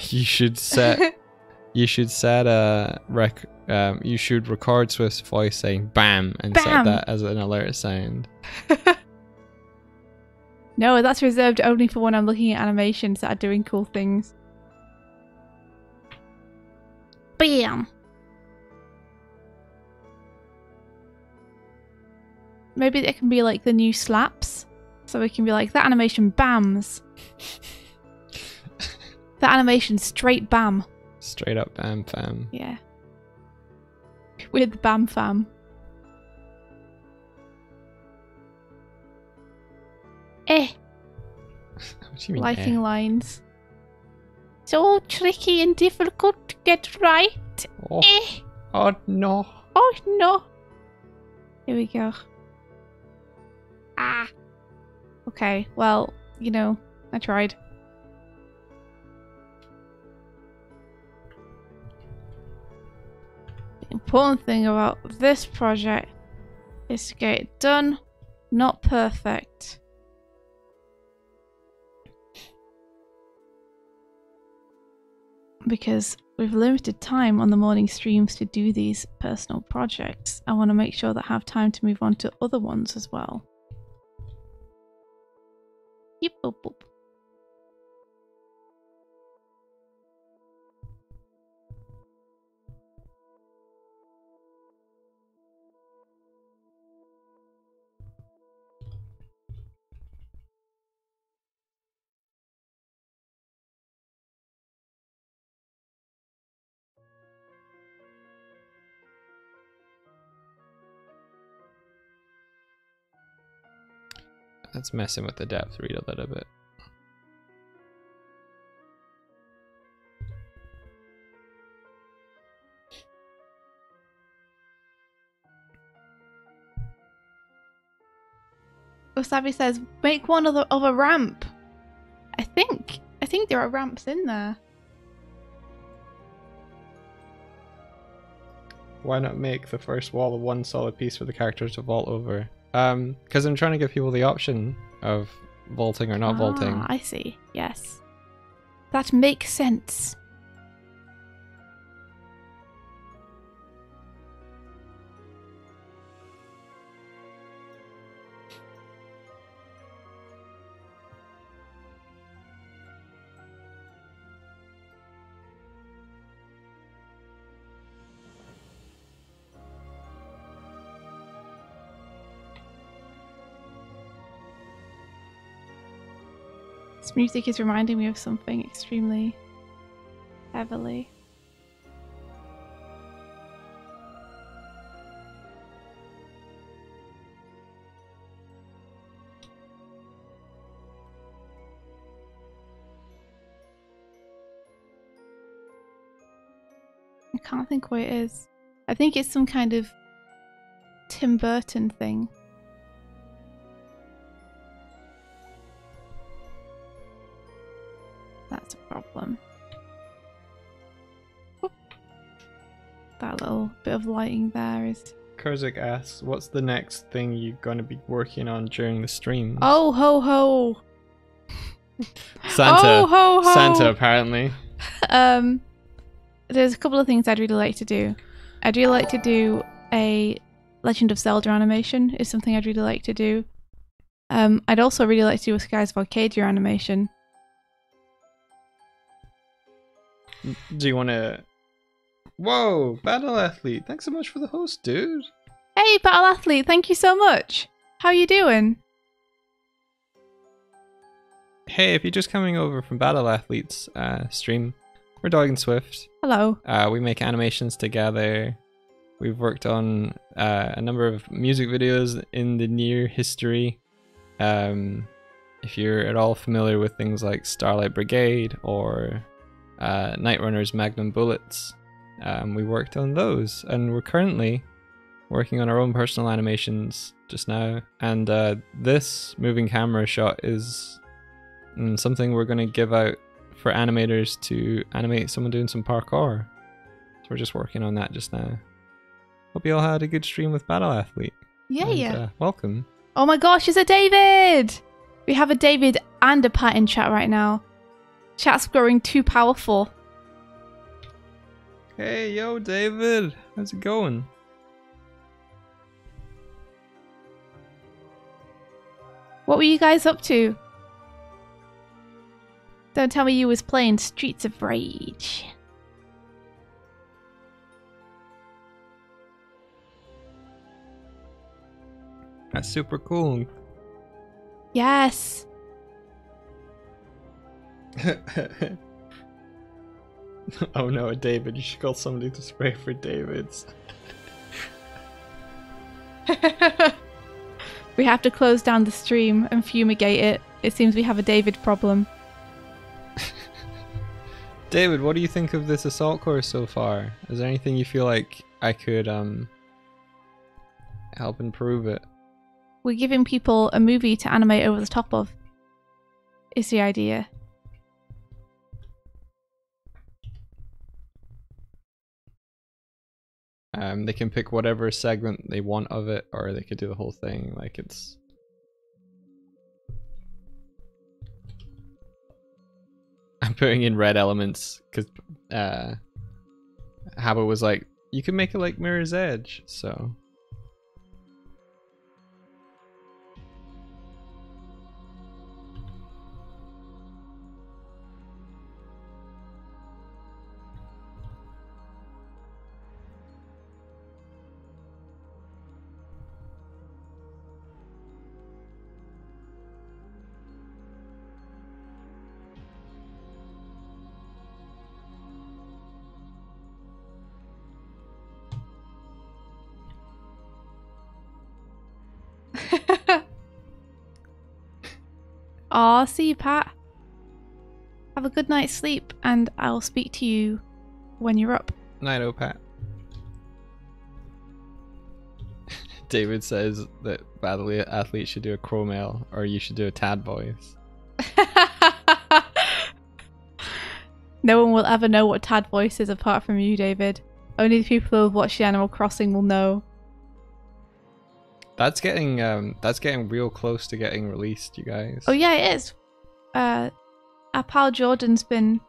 You should set you should set a you should record Swift's voice saying bam and
Bam.
set that as an alert sound.
No, that's reserved only for when I'm looking at animations that are doing cool things. Bam. Maybe it can be like the new slaps. So it can be like, that animation bams. That animation straight bam.
Straight up bam fam.
Yeah. With bam fam.
What do you mean?
Liking lines. So tricky and difficult to get right.
Oh. Oh no.
Oh no. Here we go. Ah. Okay, well, you know, I tried. The important thing about this project is to get it done, not perfect. Because with limited time on the morning streams to do these personal projects, I want to make sure that I have time to move on to other ones as well. Yep, boop, boop.
That's messing with the depth read a little bit.
Wasabi says, make one of a ramp. I think there are ramps in there.
Why not make the first wall of one solid piece for the characters to vault over? Because I'm trying to give people the option of vaulting or not vaulting.
I see. Yes. That makes sense. This music is reminding me of something extremely heavily. I can't think what it is. I think it's some kind of Tim Burton thing. That's a problem. Oop. That little bit of lighting there is...
Kurzik asks, what's the next thing you're going to be working on during the stream?
Oh ho ho!
Santa.
Oh ho ho!
Santa, apparently.
There's a couple of things I'd really like to do. I'd really like to do a Legend of Zelda animation, is something I'd really like to do. I'd also really like to do a Skies of Arcadia animation.
Do you want to... Whoa, Battle Athlete. Thanks so much for the host, dude.
Hey, Battle Athlete, thank you so much. How you doing?
Hey, if you're just coming over from Battle Athlete's stream, we're Doig and Swift.
Hello.
We make animations together. We've worked on a number of music videos in the near history. If you're at all familiar with things like Starlight Brigade or Night Runner's Magnum Bullets, we worked on those, and we're currently working on our own personal animations just now. And this moving camera shot is something we're going to give out for animators to animate someone doing some parkour. So we're just working on that just now. Hope you all had a good stream with Battle Athlete.
Yeah,
and,
yeah.
Welcome.
Oh my gosh, it's a David! We have a David and a Pat in chat right now. Chat's growing too powerful.
Hey, yo, David. How's it going?
What were you guys up to? Don't tell me you was playing Streets of Rage.
That's super cool.
Yes.
Oh no, David, you should call somebody to spray for Davids.
We have to close down the stream and fumigate it. It seems we have a David problem.
David, what do you think of this assault course so far? Is there anything you feel like I could help improve it?
We're giving people a movie to animate over the top of, is the idea.
They can pick whatever segment they want of it, or they could do the whole thing. Like, it's... I'm putting in red elements because Habba was like, you can make it like Mirror's Edge, so...
Aw, see you, Pat. Have a good night's sleep, and I'll speak to you when you're up.
Night, Pat. David says that Battle Athlete should do a Chromale, or you should do a Tad voice.
No one will ever know what Tad voice is apart from you, David. Only the people who have watched the Animal Crossing will know.
That's getting real close to getting released, you guys.
Oh yeah, it is. Our pal Jordan's been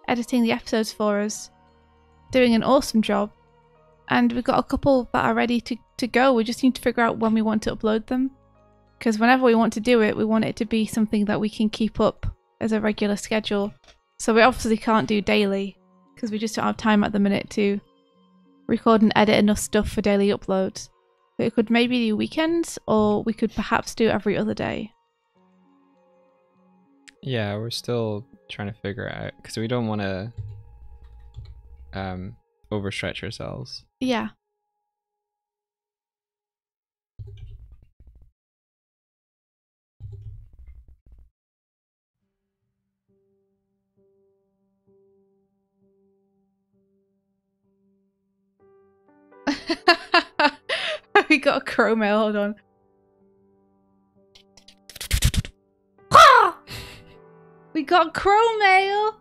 editing the episodes for us, doing an awesome job, and we've got a couple that are ready to go. We just need to figure out when we want to upload them, because whenever we want to do it, we want it to be something that we can keep up as a regular schedule. So we obviously can't do daily, because we just don't have time at the minute to record and edit enough stuff for daily uploads. But it could maybe do weekends, or we could perhaps do every other day.
Yeah, we're still trying to figure it out because we don't want to overstretch ourselves.
Yeah. We got a crow mail, hold on. We got crow mail!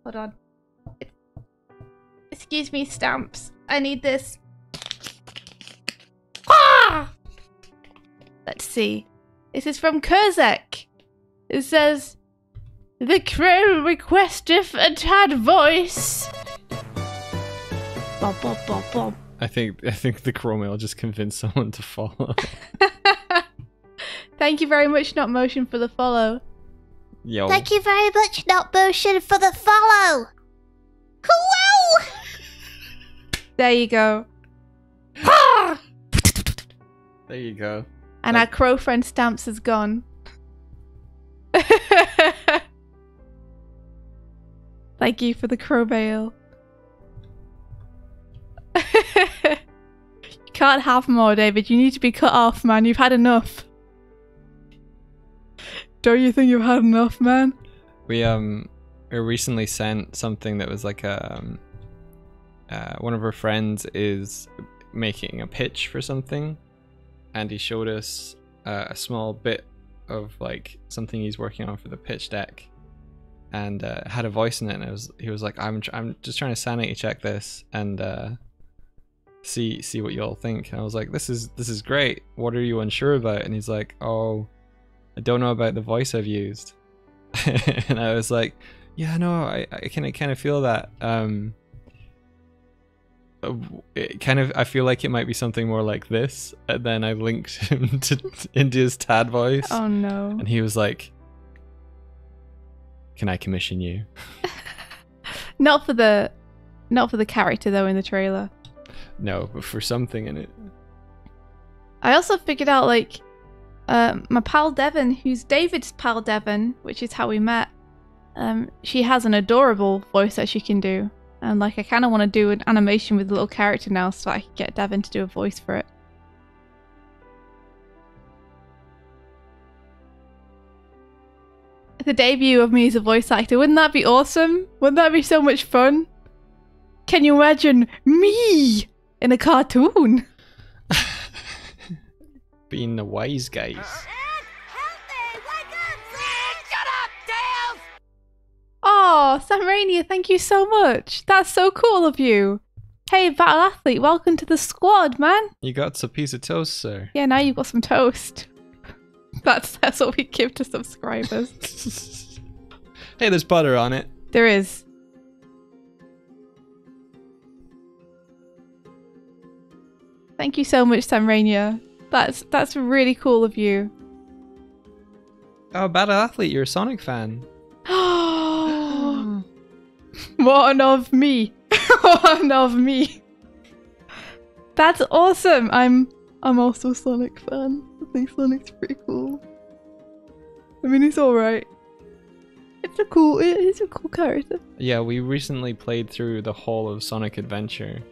Hold on. Excuse me, stamps. I need this. Let's see. This is from Kurzek. It says, "The crow requesteth a tad voice." Bob, bob, bob, bob.
I think the crow mail just convinced someone to follow.
Thank you very much, Not Motion, for the follow.
Yo.
Thank you very much, Not Motion, for the follow. Hello!
There you go.
There you go.
And our crow friend Stamps is gone. Thank you for the crow mail. You can't have more, David. You need to be cut off, man. You've had enough. Don't you think you've had enough, man?
We recently sent something that was like one of our friends is making a pitch for something, and he showed us a small bit of like something he's working on for the pitch deck, and had a voice in it. And he was like, I'm just trying to sanity check this and see what you all think. And I was like, this is great. What are you unsure about? And he's like, oh, I don't know about the voice I've used. And I was like, yeah, no, I kind of feel that. I feel like it might be something more like this. And then I linked him to India's Tad voice.
Oh no.
And he was like, can I commission you?
Not for the character though in the trailer.
No, but for something in it.
I also figured out like my pal Devon, who's David's pal Devon, which is how we met. She has an adorable voice that she can do, and like I kind of want to do an animation with the little character now, so I can get Devon to do a voice for it. The debut of me as a voice actor, wouldn't that be awesome? Wouldn't that be so much fun? Can you imagine me in a cartoon?
Being the wise guys.
Oh, Samrania, thank you so much. That's so cool of you. Hey, Battle Athlete, welcome to the squad, man.
You got a piece of toast, sir.
Yeah, now you've got some toast. That's what we give to subscribers.
Hey, there's butter on it.
There is. Thank you so much, Samrania. That's really cool of you.
Oh, Battle Athlete, you're a Sonic fan.
One of me. One of me. That's awesome. I'm also a Sonic fan. I think Sonic's pretty cool. I mean, he's alright. It's a cool character.
Yeah, we recently played through the whole of Sonic Adventure.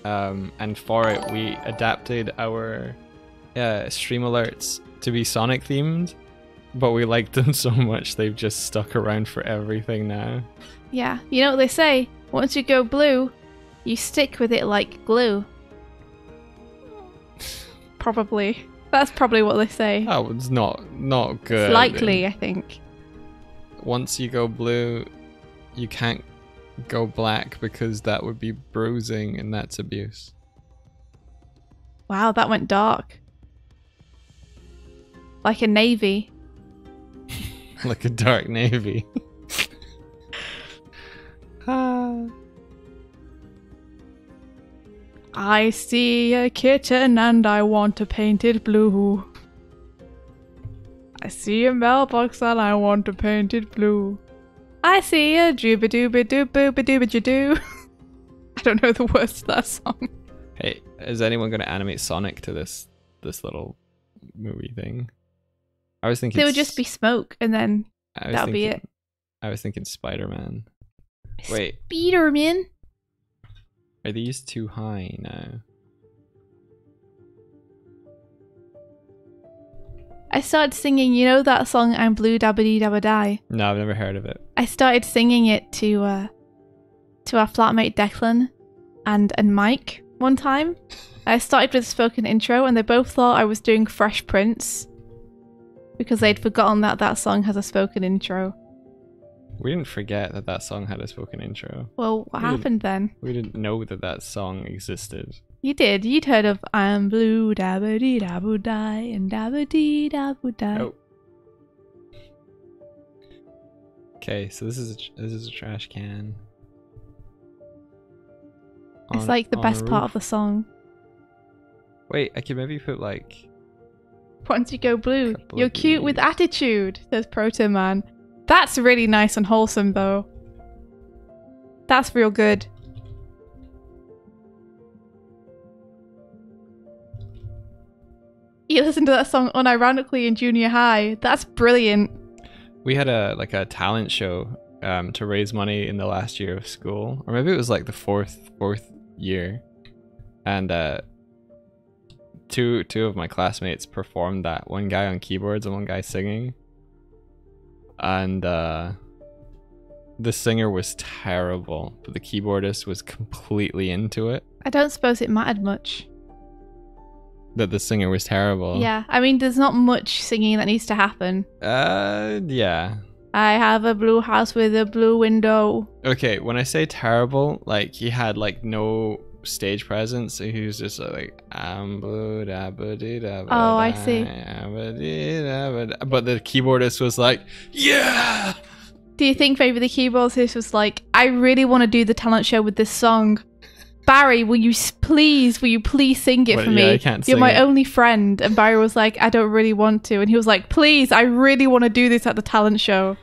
And for it, we adapted our stream alerts to be Sonic themed, but we liked them so much they've just stuck around for everything now.
Yeah, you know what they say? Once you go blue, you stick with it like glue. Probably. That's probably what they say.
That was not good.
Slightly, I think.
Once you go blue, you can't go black because that would be bruising and that's abuse.
Wow, that went dark. Like a navy.
Like a dark navy.
I see a kitten and I want to paint it blue. I see a mailbox and I want to paint it blue. I see a dooba dooba dooba dooba doo. I don't know the words to that song.
Hey, is anyone going to animate Sonic to this little movie thing? I was thinking
There would just be smoke, and then that'll be it.
I was thinking Spider-Man. Wait,
Spider-Man.
are these too high now?
I started singing, you know that song I'm Blue Dabba Dee Dabba Die?
No, I've never heard of it.
I started singing it to our flatmate Declan and Mike one time. I started with a spoken intro and they both thought I was doing Fresh Prince because they'd forgotten that that song has a spoken intro.
We didn't forget that that song had a spoken intro.
Well, what happened then?
We didn't know that that song existed.
You did. You'd heard of I'm Blue Dabba Dee Dabba Die and Dabba Dee Dabba Die.
Oh. Okay, so this is a trash can.
It's like the best part of the song.
Wait, I could maybe put like...
Once you go blue,
Couple
you're
of
cute with
these.
attitude, says Proto Man. That's really nice and wholesome though. That's real good. You listened to that song unironically in junior high. That's brilliant.
We had a talent show to raise money in the last year of school, or maybe it was like the fourth year, and two of my classmates performed that. One guy on keyboards and one guy singing, and the singer was terrible, but the keyboardist was completely into it.
I don't suppose it mattered much.
That the singer was terrible.
Yeah, I mean, there's not much singing that needs to happen.
Yeah.
I have a blue house with a blue window.
Okay, when I say terrible, like he had like no stage presence, so he was just like I'm blue dabba dee dabba.
Oh, I see.
Dabba dee dabba da. But the keyboardist was like, yeah.
Do you think maybe the keyboardist was like, I really want to do the talent show with this song. Barry, will you please sing it for me?
Yeah, I can't
You're
sing
my
it.
only friend. And Barry was like, I don't really want to. And he was like, please, I really want to do this at the talent show.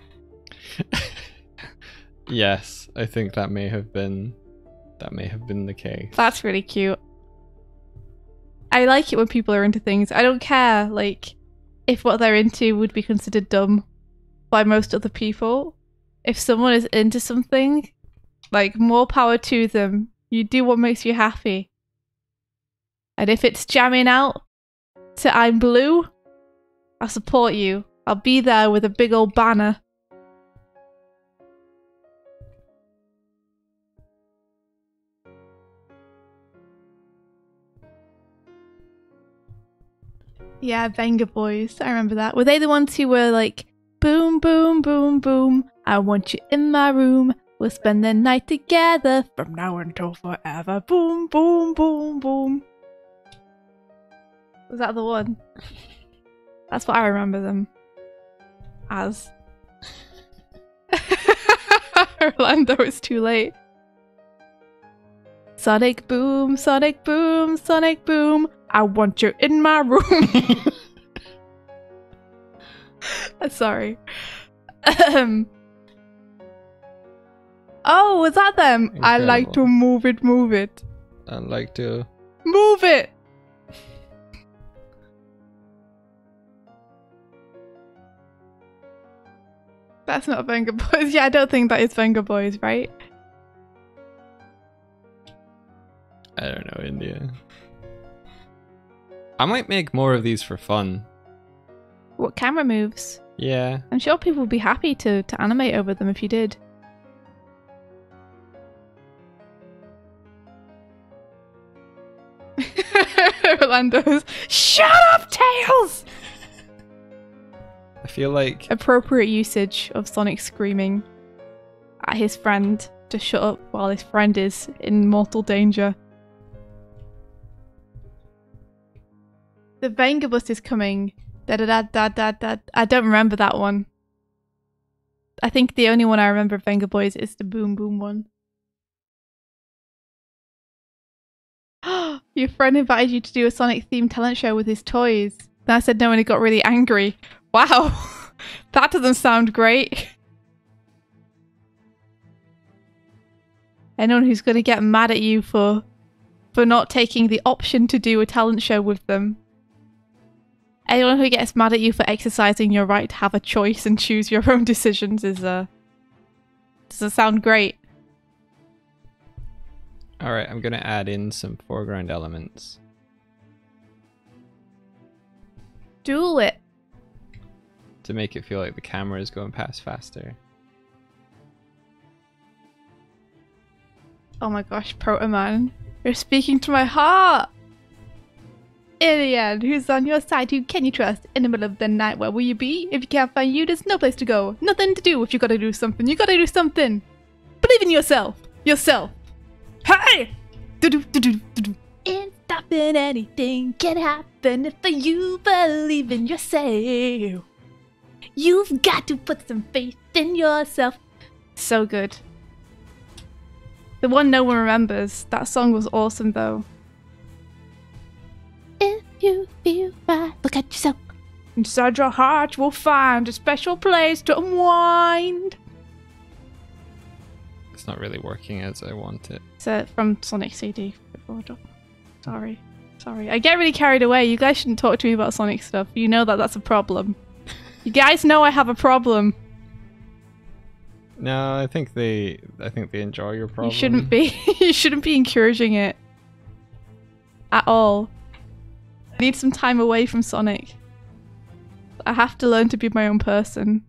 Yes, I think that may have been the case.
That's really cute. I like it when people are into things. I don't care, like, if what they're into would be considered dumb by most other people. If someone is into something, like, more power to them. You do what makes you happy. And if it's jamming out to I'm Blue, I'll support you. I'll be there with a big old banner. Yeah, Venga Boys. I remember that. Were they the ones who were like, boom, boom, boom, boom. I want you in my room. We'll spend the night together from now until forever. Boom, boom, boom, boom. Was that the one? That's what I remember them as. Orlando, it's too late. Sonic boom, sonic boom, sonic boom. I want you in my room. Sorry. Oh, was that them?
Incredible.
I like to move it, move it.
I like to.
Move it! That's not Venga Boys. Yeah, I don't think that is Venga Boys, right?
I don't know, India. I might make more of these for fun.
What camera moves?
Yeah.
I'm sure people would be happy to animate over them if you did. Orlando's shut up, Tails!
I feel like
Appropriate usage of Sonic screaming at his friend to shut up while his friend is in mortal danger. The Venga bus is coming. Da da da da da da. I don't remember that one. I think the only one I remember of Venga Boys is the Boom Boom one. Your friend invited you to do a Sonic themed talent show with his toys. Then I said no and he got really angry. Wow, that doesn't sound great. Anyone who's going to get mad at you for not taking the option to do a talent show with them. anyone who gets mad at you for exercising your right to have a choice and choose your own decisions is doesn't sound great.
Alright, I'm gonna add in some foreground elements.
Do it.
To make it feel like the camera is going past faster.
Oh my gosh, Proto Man. You're speaking to my heart! Alien, who's on your side? Who can you trust? In the middle of the night, where will you be? If you can't find you, there's no place to go. Nothing to do. If you gotta do something, you gotta do something. Believe in yourself. Yourself. Hey! Do-do-do-do-do-do. Ain't stopping anything can happen if you believe in yourself. You've got to put some faith in yourself. So good. The one no one remembers. That song was awesome though. If you feel right, look at yourself. Inside your heart, you will find a special place to unwind.
It's not really working as I want it.
So from Sonic CD. Sorry. I get really carried away. You guys shouldn't talk to me about Sonic stuff. You know that that's a problem. You guys know I have a problem.
No, I think they enjoy your problem.
You shouldn't be. You shouldn't be encouraging it at all. I need some time away from Sonic. I have to learn to be my own person.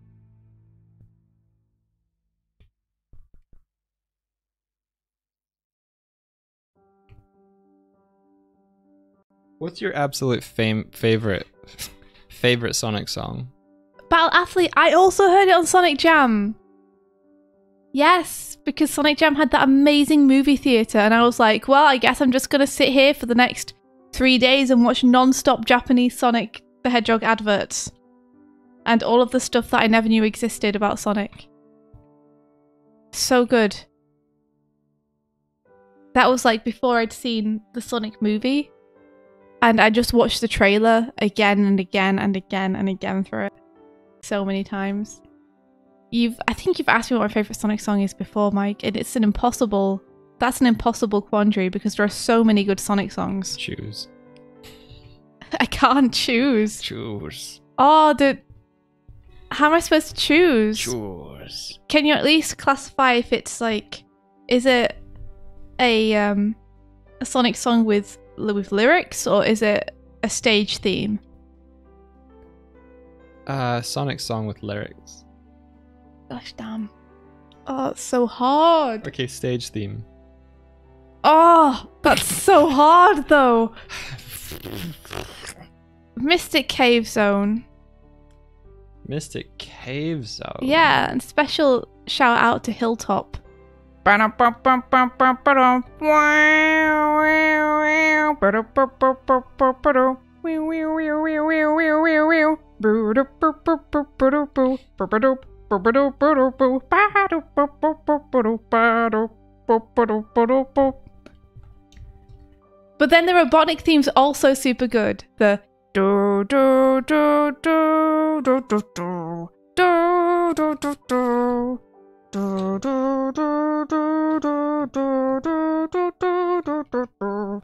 What's your absolute favorite Sonic song?
Battle Athlete. I also heard it on Sonic Jam. Yes, because Sonic Jam had that amazing movie theatre, and I was like, well, I guess I'm just gonna sit here for the next 3 days and watch non-stop Japanese Sonic the Hedgehog adverts. And all of the stuff that I never knew existed about Sonic. So good. That was like before I'd seen the Sonic movie. And I just watched the trailer again and again and again and again for it. So many times. I think you've asked me what my favourite Sonic song is before, Mike, and that's an impossible quandary because there are so many good Sonic songs.
Choose.
I can't choose.
Choose.
Oh, how am I supposed to choose?
Choose.
Can you at least classify if it's like, is it a Sonic song with lyrics or is it a stage theme?
Sonic song with lyrics.
Gosh damn. Oh, it's so hard.
Okay, stage theme.
Oh, that's so hard though. Mystic Cave Zone.
Mystic Cave Zone.
Yeah, and special shout out to Hilltop. But then the robotic theme's also super good. The do do do do do do do do do do do. Do do do do do do do do do do do do.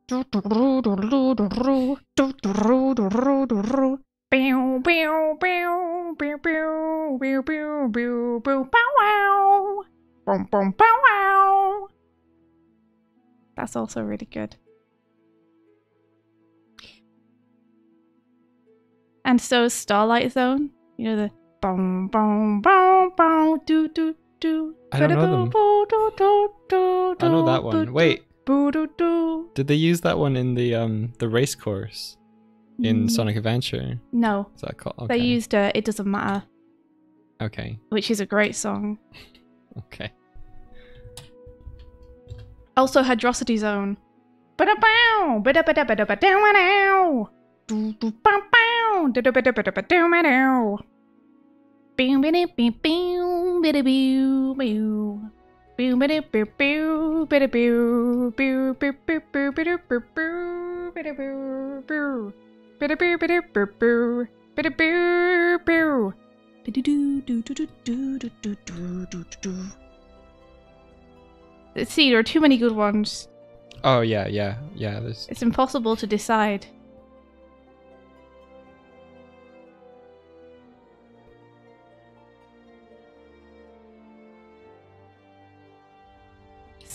Do do do do do do do do do do do. Pew pew pew pew pew pew pew pew pew pow wow. Boom boom pow wow. That's also really good. And so is Starlight Zone. You know the boom boom boom boom do do do.
I don't know them. I know that one. Wait. Did they use that one in the race course in Sonic Adventure?
No.
Is that called? Okay.
They used It Doesn't Matter.
Okay.
Which is a great song.
Okay.
Also Hydrocity Zone. Ba-da-bow! Ba-da-ba-da-ba-da-ba-dow-ma-dow! Do-do-bow-bow! Do-do-ba-da-ba-da-ba-dow-ma-dow! Boom-ba-da-beep-beow, ba-da-beow-beow. Boom-ba-da-beow-beow, ba-da-beow, beow-beow-beow, ba-da-beow-beow, ba-da-beow-beow. Ba-da-beow-ba-da-beow, ba-da-beow-beow. Ba-da-doo-doo-doo-doo-doo-doo-doo-doo. Let's see, there are too many good ones.
Oh yeah. There's.
It's impossible to decide.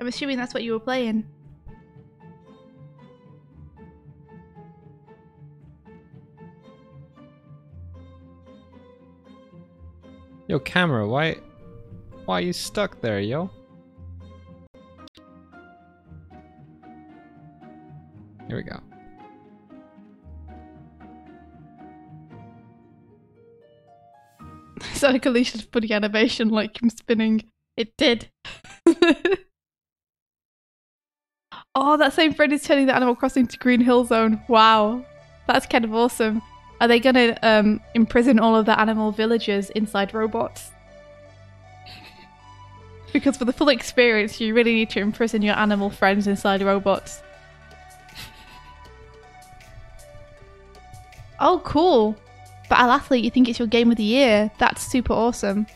I'm assuming that's what you were playing.
Yo, camera, why are you stuck there, yo? Here we go.
So like Alicia's funny animation, like him spinning. It did. Oh, that same friend is turning the Animal Crossing to Green Hill Zone. Wow, that's kind of awesome. Are they gonna imprison all of the animal villagers inside robots? Because for the full experience, you really need to imprison your animal friends inside robots. Oh, cool. Battle Athlete, you think it's your game of the year? That's super awesome.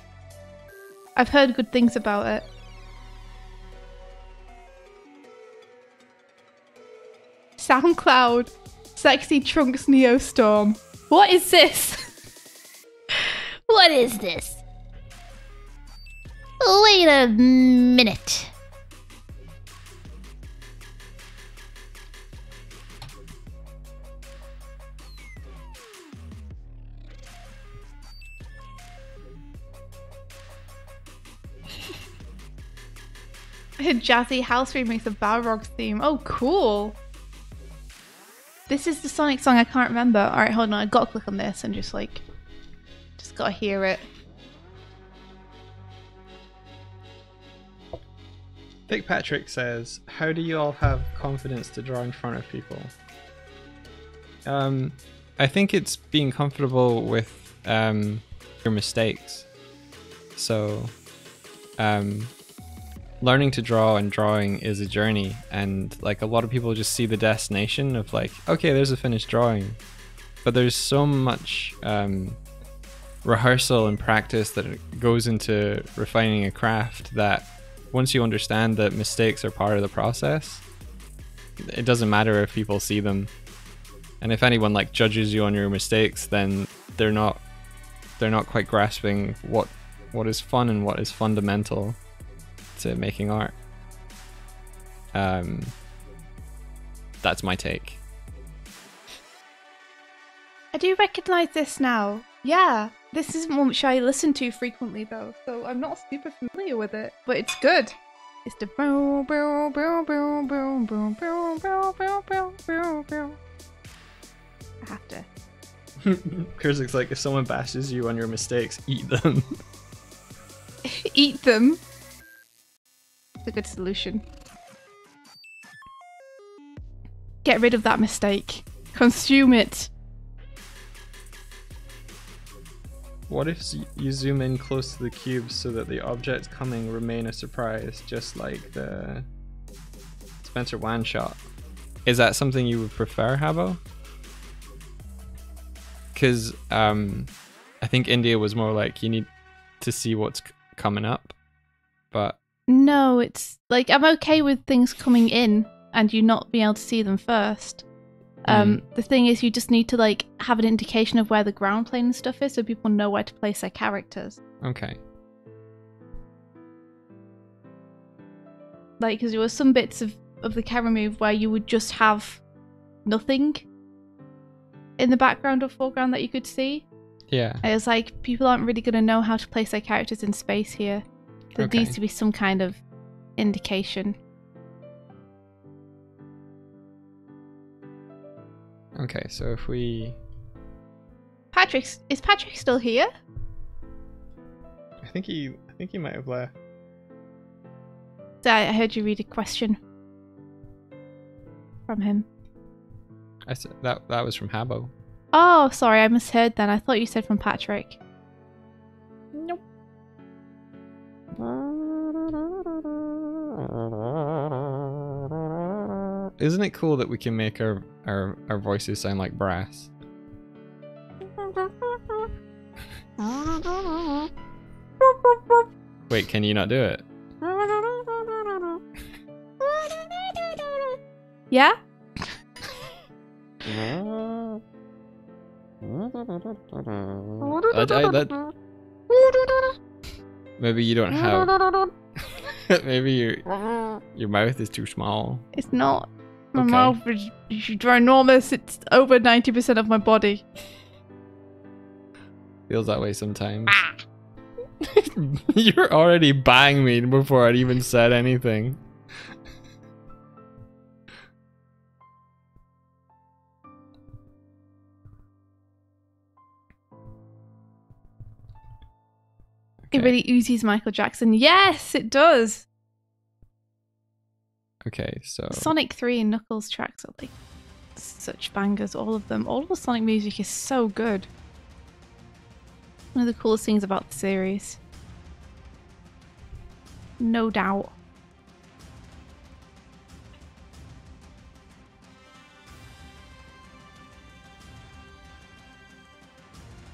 I've heard good things about it. SoundCloud. Sexy Trunks Neostorm. What is this?
What is this? Wait a minute.
A jazzy house remix of Balrog's theme. Oh, cool. This is the Sonic song I can't remember. Alright, hold on. I gotta click on this and just gotta hear it.
Dick Patrick says, how do you all have confidence to draw in front of people? I think it's being comfortable with your mistakes. So, learning to draw and drawing is a journey, and like a lot of people just see the destination of like, okay, there's a finished drawing, but there's so much rehearsal and practice that goes into refining a craft that once you understand that mistakes are part of the process, it doesn't matter if people see them. And if anyone like judges you on your mistakes, then they're not quite grasping what is fun and what is fundamental to making art. That's my take.
I do recognise this now. Yeah, this isn't one which I listen to frequently though, so I'm not super familiar with it, but it's good. It's the boom boom boom boom boom boom boom boom boom boom boom. I have to.
Kurzik's like, if someone bashes you on your mistakes, eat them.
Eat them. It's a good solution. Get rid of that mistake. Consume it.
What if you zoom in close to the cubes so that the objects coming remain a surprise, just like the Spencer Wan shot? Is that something you would prefer, Habbo? Because I think India was more like you need to see what's coming up, but
no, it's like I'm okay with things coming in and you not being able to see them first. The thing is, you just need to like have an indication of where the ground plane and stuff is, so people know where to place their characters.
Okay.
Like, because there were some bits of the camera move where you would just have nothing in the background or foreground that you could see.
Yeah.
And it was like, people aren't really going to know how to place their characters in space here. There needs to be some kind of indication.
Okay, so if we...
Is Patrick still here?
I think he might have left.
So I heard you read a question from him.
I said that was from Habbo.
Oh, sorry, I misheard then. I thought you said from Patrick. Nope.
Isn't it cool that we can make our voices sound like brass? Wait, can you not do it?
Yeah?
Maybe you don't have... Maybe your mouth is too small.
It's not. My
Okay.
mouth is ginormous. It's over 90% of my body.
Feels that way sometimes. You're already banging me before I'd even said anything.
It really oozes Michael Jackson. Yes, it does.
Okay, so
Sonic 3 and Knuckles tracks are like such bangers, all of them. All of the Sonic music is so good. One of the coolest things about the series. No doubt.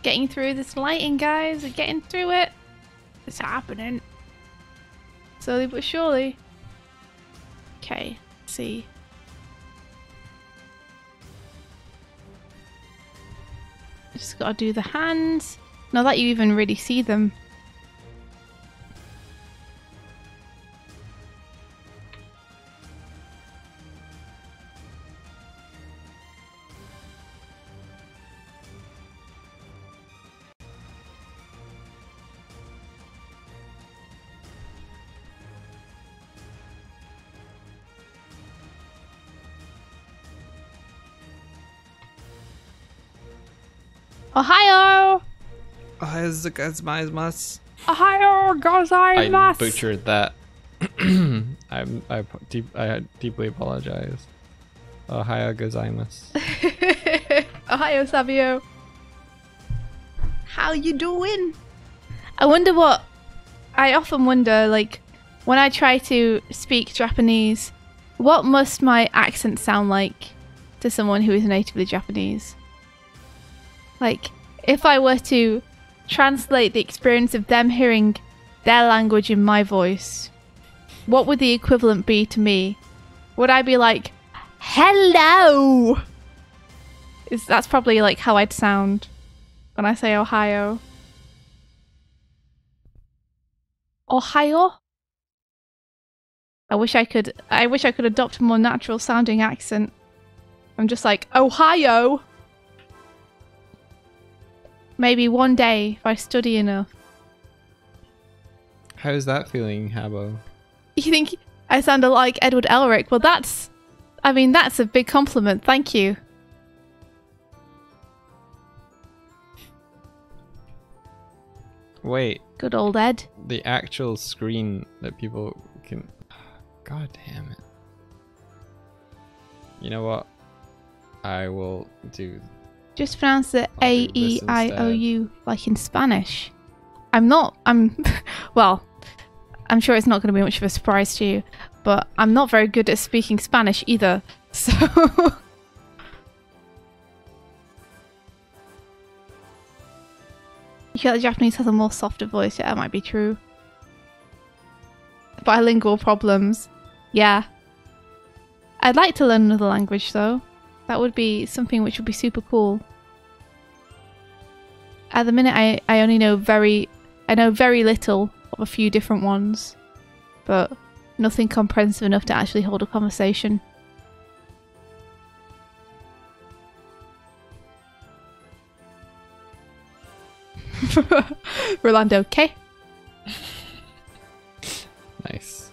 Getting through this lighting, guys. We're getting through it. It's happening. Slowly but surely. Okay, let's see. Just gotta do the hands. Not that you even really see them. Ohio!
Ohio
I
gozaimasu. Butchered that. I deeply apologize. Ohio gozaimasu.
Ohio Savio. How you doing? I wonder what... I often wonder, like, when I try to speak Japanese, what must my accent sound like to someone who is natively Japanese? Like, if I were to translate the experience of them hearing their language in my voice, what would the equivalent be to me? Would I be like, hello? That's probably like how I'd sound when I say Ohio. Ohio? I wish I could adopt a more natural sounding accent. I'm just like, Ohio! Maybe one day, if I study enough.
How's that feeling, Habbo?
You think I sound like Edward Elric? Well, that's a big compliment. Thank you.
Wait,
Good old Ed.
the actual screen that people can... God damn it. You know what? I will do...
Just pronounce it
I'll do this
A-E-I-O-U like in Spanish. Well, I'm sure it's not going to be much of a surprise to you, but I'm not very good at speaking Spanish either, so... You feel like Japanese has a more softer voice? Yeah, that might be true. Bilingual problems. Yeah. I'd like to learn another language though. That would be something which would be super cool. At the minute I only know very little of a few different ones. But nothing comprehensive enough to actually hold a conversation. Rolando, okay?
Nice.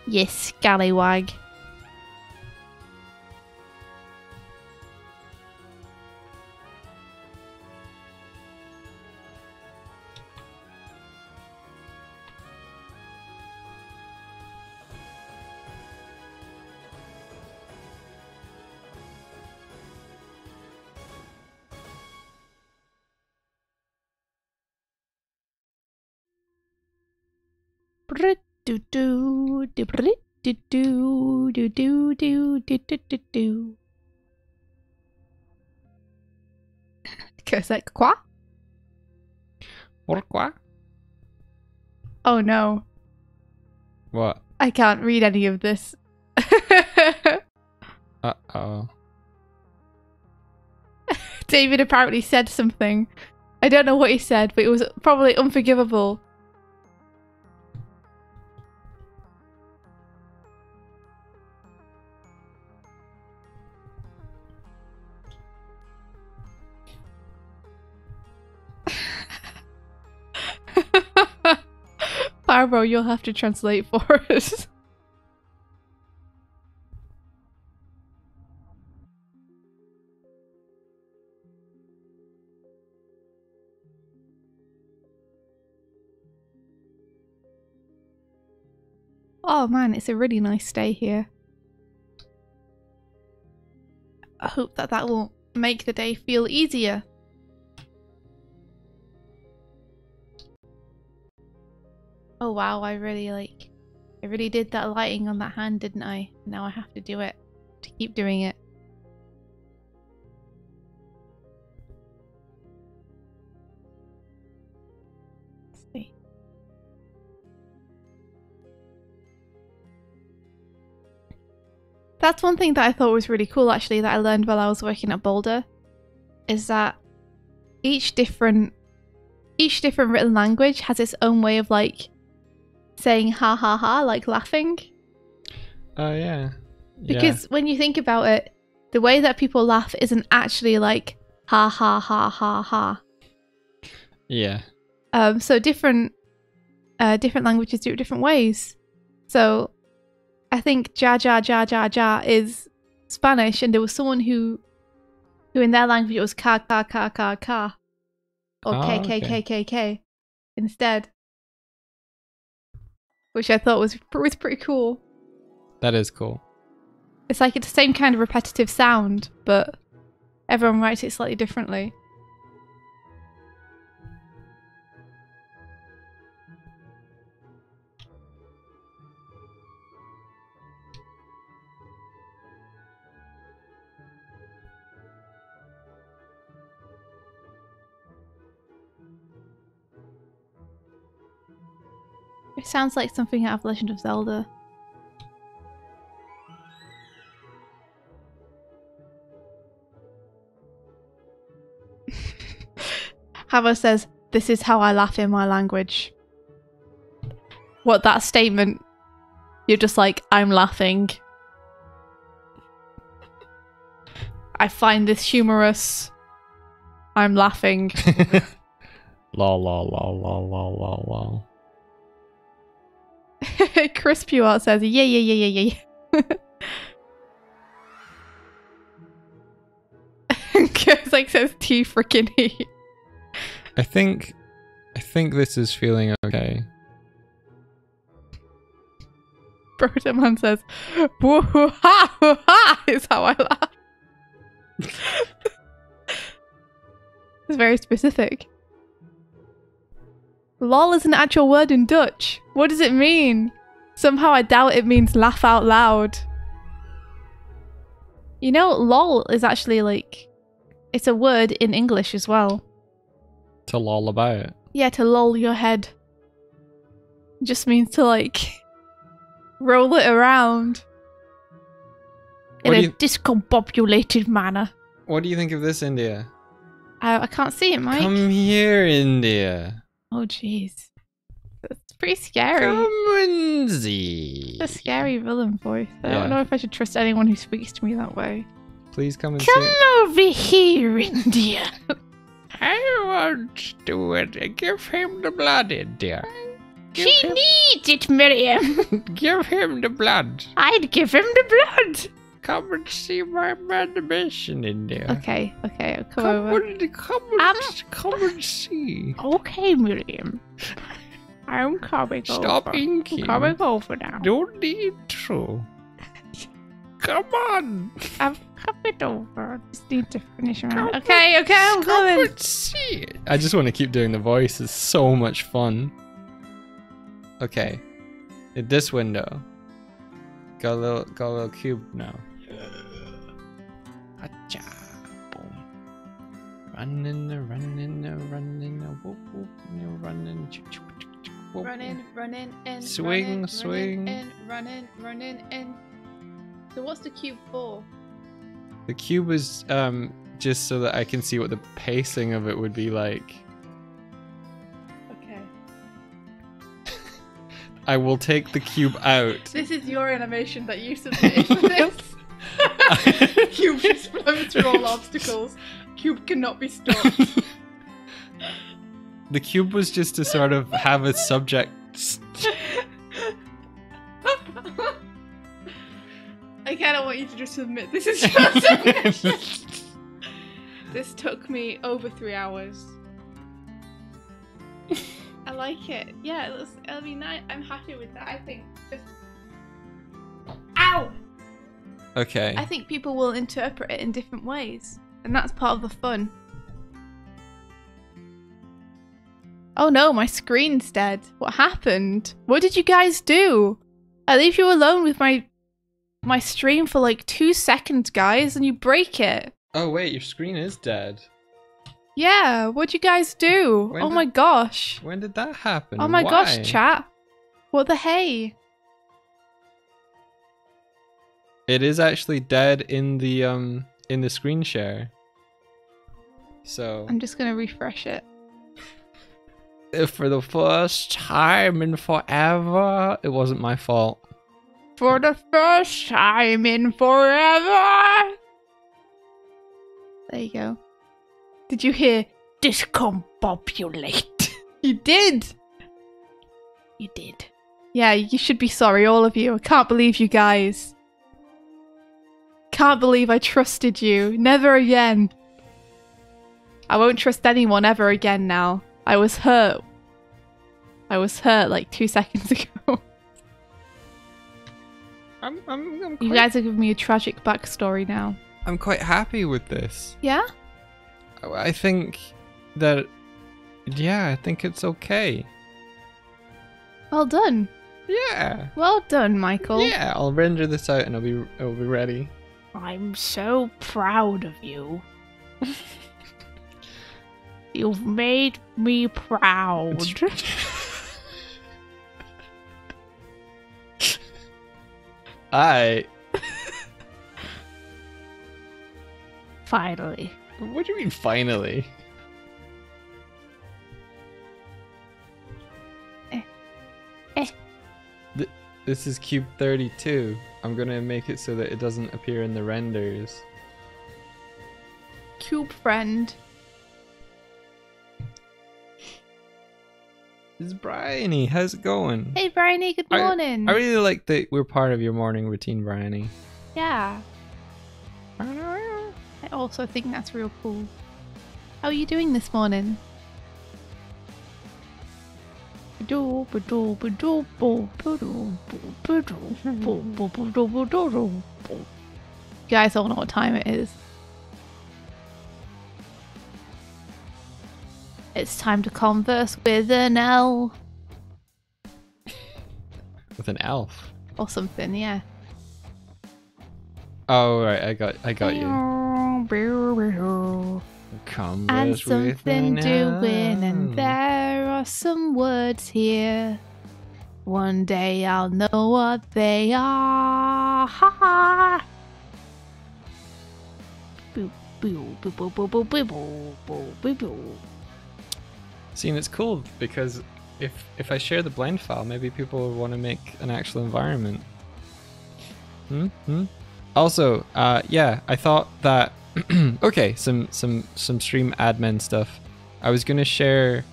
Yes, scallywag. Goes like quoi?
Pourquoi?
Oh no,
What?
I can't read any of this.
Uh-oh.
David apparently said something I don't know what he said, but it was probably unforgivable. Barbaro, you'll have to translate for us. Oh man, it's a really nice day here. I hope that that will make the day feel easier. Oh wow, I really did that lighting on that hand, didn't I? Now I have to do it. To keep doing it. Let's see. That's one thing that I thought was really cool actually that I learned while I was working at Boulder, is that each different written language has its own way of like saying ha ha ha, like laughing.
Oh yeah.
Because when you think about it, the way that people laugh isn't actually like ha ha ha ha ha.
Yeah.
So different languages do it different ways. So I think ja ja ja ja ja is Spanish, and there was someone who in their language it was ka ka ka ka ka, or k k k k k instead, which I thought was pretty cool.
That is cool.
It's like it's the same kind of repetitive sound, but everyone writes it slightly differently. It sounds like something out of Legend of Zelda. Hava says, "This is how I laugh in my language." What, that statement? You're just like, I'm laughing. I find this humorous. I'm laughing.
Lol lol lol lol lol lol lol.
Chris Puart says, yeah, yeah, yeah, yeah, yeah. It's like says T freaking E.
I think this is feeling okay.
Broderman says, woo ha hoo ha is how I laugh. It's very specific. Lol is an actual word in Dutch. What does it mean? Somehow I doubt it means laugh out loud. You know, lol is actually like, it's a word in English as well.
To lol about.
Yeah, to lol your head. It just means to like roll it around in a discombobulated manner.
What do you think of this, India?
I can't see it, Mike.
Come here, India.
Oh, jeez. That's pretty scary.
Come and see.
It's a scary villain voice. I don't know if I should trust anyone who speaks to me that way.
Please come and
Come
see.
over here, India.
I want to it. Give him the blood, India.
She needs it, Miriam.
Give him the blood.
I'd give him the blood.
Come and see my animation, India.
Okay, I'll come over.
Come and see.
Okay, Miriam. I'm coming over.
Stop inking.
I'm coming over now.
Don't need to. Come on.
I'm coming over. I just need to finish my... Okay, I'm coming.
Come and see it. I just want to keep doing the voice. It's so much fun. Okay. In this window. Got a little cube now. Acha. Boom. Running, whoop, whoop, running. Whoop.
Running, and
swing.
Running, and... So what's the cube for?
The cube is just so that I can see what the pacing of it would be like. I will take the cube out.
This is your animation that you submitted for this. Cube just flows through all obstacles. Cube cannot be stopped.
The cube was just to sort of have a subject.
I kind of want you to just submit this is your submission. This took me over 3 hours. I like it. Yeah, it looks, I mean, I'm happy with that. I think just... Ow!
Okay.
I think people will interpret it in different ways, and that's part of the fun. Oh no, my screen's dead. What happened? What did you guys do? I leave you alone with my stream for like 2 seconds, guys, and you break it.
Oh wait, your screen is dead.
Yeah, what'd you guys do? Oh my gosh.
When did that happen?
Oh my
Why?
gosh, chat. What the hey?
It is actually dead in the screen share. So
I'm just gonna refresh it.
for the first time in forever, it wasn't my fault.
For the first time in forever. There you go. Did you hear discombobulate? You did. You did. Yeah, you should be sorry, all of you. I can't believe you guys. Can't believe I trusted you. Never again. I won't trust anyone ever again now. I was hurt. I was hurt like 2 seconds ago. You guys are giving me a tragic backstory now.
I'm quite happy with this.
Yeah?
I think that, yeah, I think it's okay.
Well done.
Yeah.
Well done, Michael.
Yeah, I'll render this out and it'll be ready.
I'm so proud of you. You've made me proud. Finally.
What do you mean, finally? This is cube 32. I'm gonna make it so that it doesn't appear in the renders.
Cube friend.
This is Bryony. How's it going?
Hey, Bryony. Good morning.
I really like that we're part of your morning routine, Bryony.
Yeah. I also think that's real cool. How are you doing this morning? You guys all know what time it is. It's time to converse with an elf.
With an elf?
Or something, yeah.
Oh right, I got you. Converse
and
with
something
an
doing,
elf.
and there are some words here. One day I'll know what they are. Ha ha. Boop, boop, boop, boop, boop, boop, boop, boop, boop, boop.
See, and it's cool because if I share the blend file, maybe people will want to make an actual environment. Also, yeah, I thought that okay, some stream admin stuff. I was gonna share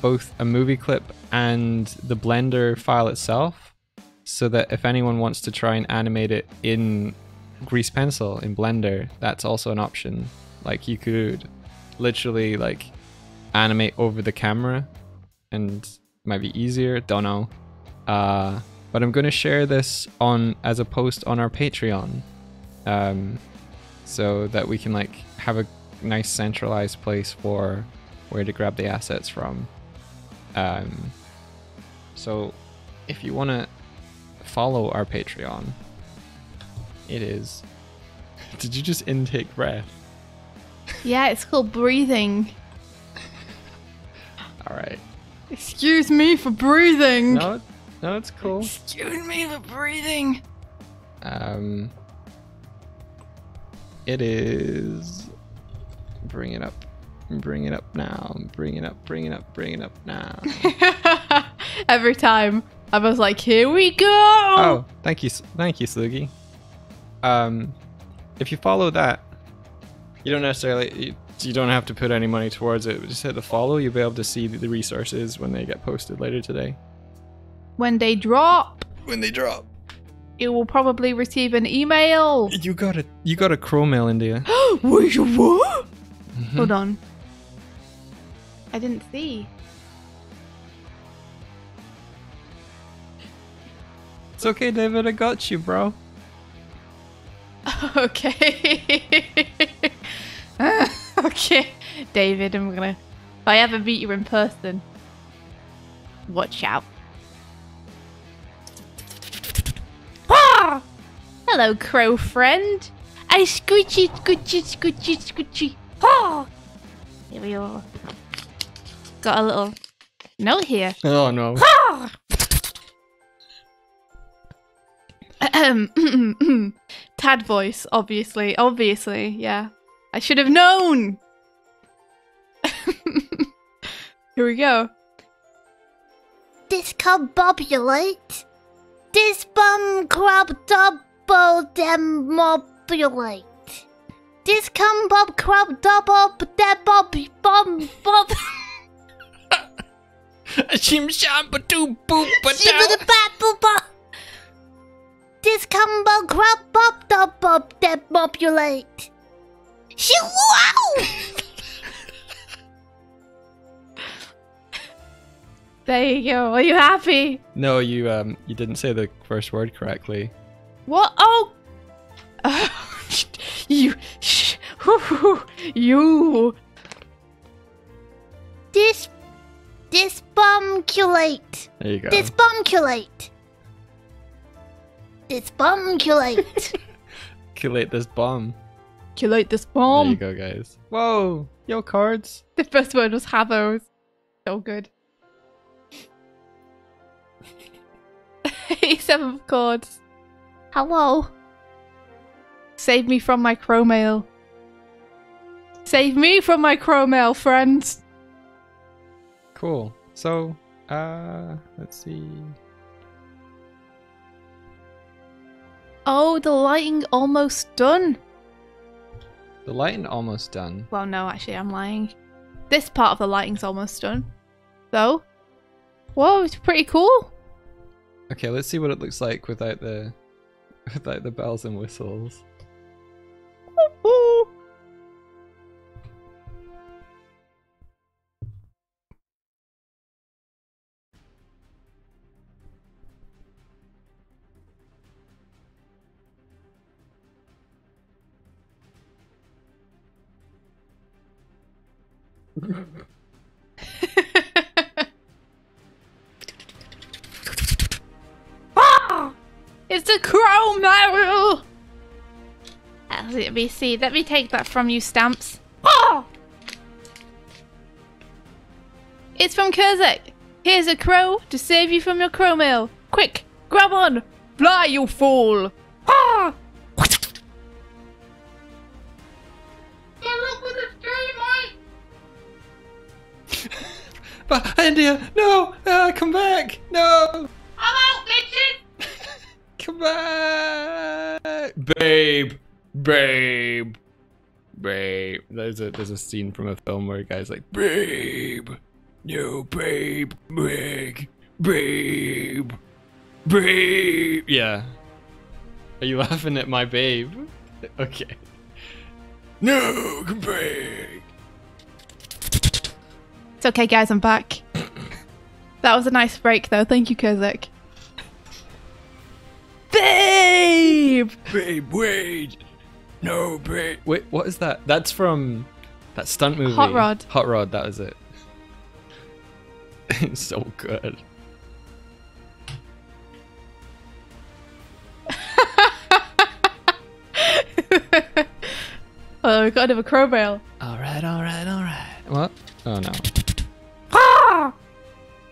both a movie clip and the Blender file itself, so that if anyone wants to try and animate it in Grease Pencil in Blender, that's also an option. Like you could literally like animate over the camera, and it might be easier. Don't know. But I'm gonna share this as a post on our Patreon. So that we can like have a nice centralized place for where to grab the assets from. So if you want to follow our Patreon, it is... Did you just intake breath?
Yeah, it's called breathing.
Alright.
Excuse me for breathing.
No, it's cool.
Excuse me for breathing.
It is... Bring it up now. Bring it up now.
Every time I was like, here we go.
Oh, thank you, Sloogie. If you follow that, you don't necessarily you don't have to put any money towards it. Just hit the follow. You'll be able to see the resources when they get posted later today.
When they drop.
When they drop.
You will probably receive an email.
You got a crow mail, India.
Wait, what?
Mm-hmm.
Hold on. I didn't see.
It's okay, David. I got you, bro.
Okay. Okay, David, if I ever meet you in person, watch out. Ah! Hello, crow friend. I scoochie, scoochie, scoochie, scoochie. Ah! Here we are. Got a little note here.
Oh no.
Ah! Tad voice, obviously, yeah. I should have known! Here we go.
Discombobulate. Disbum double demobulate. Discumbob double debob bob.
Shim sham ba doo boop ba
Shibba-da-ba-boo-ba. Discumbo bob double demobulate. Shoo-wow!
There you go. Are you happy?
No, you didn't say the first word correctly.
What? Oh! You. You.
Disbumculate.
There you go.
Disbumculate. Disbumculate.
Collate this bomb.
Calculate this
There
bomb.
you go, guys. Whoa! Yo, cards.
The first word was Havos. So good. 87 chords. Hello. Save me from my crow mail. Save me from my crow mail, friends.
Cool. So, let's see.
Oh, the lighting almost done.
The lighting almost done.
Well, no, actually, I'm lying. This part of the lighting's almost done. So, whoa, it's pretty cool.
Okay, let's see what it looks like without the bells and whistles.
Woo-hoo. Ah! It's a crow mail! Let me see. Let me take that from you, Stamps. Ah! It's from Kurzek. Here's a crow to save you from your crow mail. Quick, grab on. Fly, you fool. Ah!
But India, no! Come back! No!
I'm out, bitches!
Come back! Babe! Babe! Babe. There's a scene from a film where a guy's like, babe! No, babe! Babe! Babe! Babe! Yeah. Are you laughing at my babe? Okay. No! Come back!
It's okay, guys, I'm back. That was a nice break, though. Thank you, Kurzek. Babe!
Babe, wait! No, babe! Wait, what is that? That's from that stunt movie.
Hot Rod.
Hot Rod, that was it. It's so good.
Oh, we got another crow mail.
Alright, alright, alright. What? Oh no.
Ah!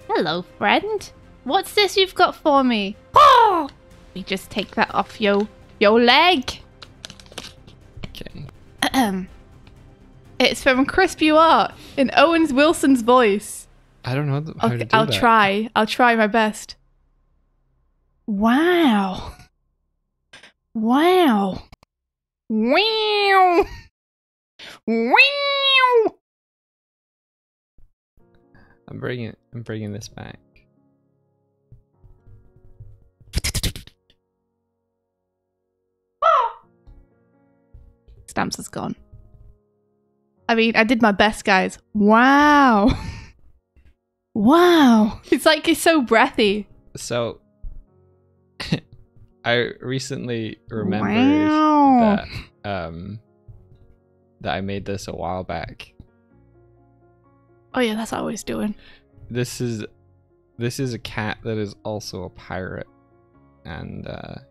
Hello, friend. What's this you've got for me? Ah! We just take that off yo leg.
Okay.
It's from Crispy Art in Owens Wilson's voice.
I don't know how to do
I'll
that.
try. I'll try my best. Wow. Wow. Wow. Wow.
I'm bringing this back.
Stamps is gone. I mean, I did my best, guys. Wow. Wow. It's like it's so breathy.
So I recently remembered
Wow.
that I made this a while back.
Oh yeah, that's what I was doing.
This is a cat that is also a pirate, and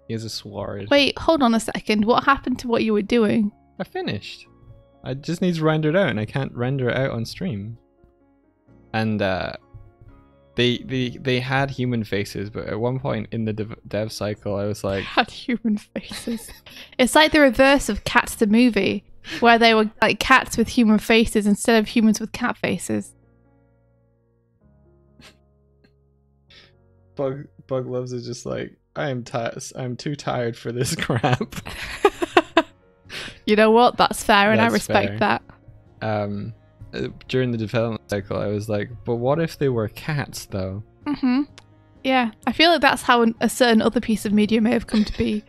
he has a sword.
Wait, hold on a second. What happened to what you were doing?
I finished. I just needs rendered out, and I can't render it out on stream. And they had human faces, but at one point in the dev cycle, I was like,
Had human faces. It's like the reverse of Cats the movie, where they were like cats with human faces instead of humans with cat faces.
Bug Loves is just like, I'm too tired for this crap.
You know what? That's fair, and I
That's
respect
fair.
that.
During the development cycle, I was like, but what if they were cats, though?
Mm-hmm. Yeah, I feel like that's how a certain other piece of media may have come to be.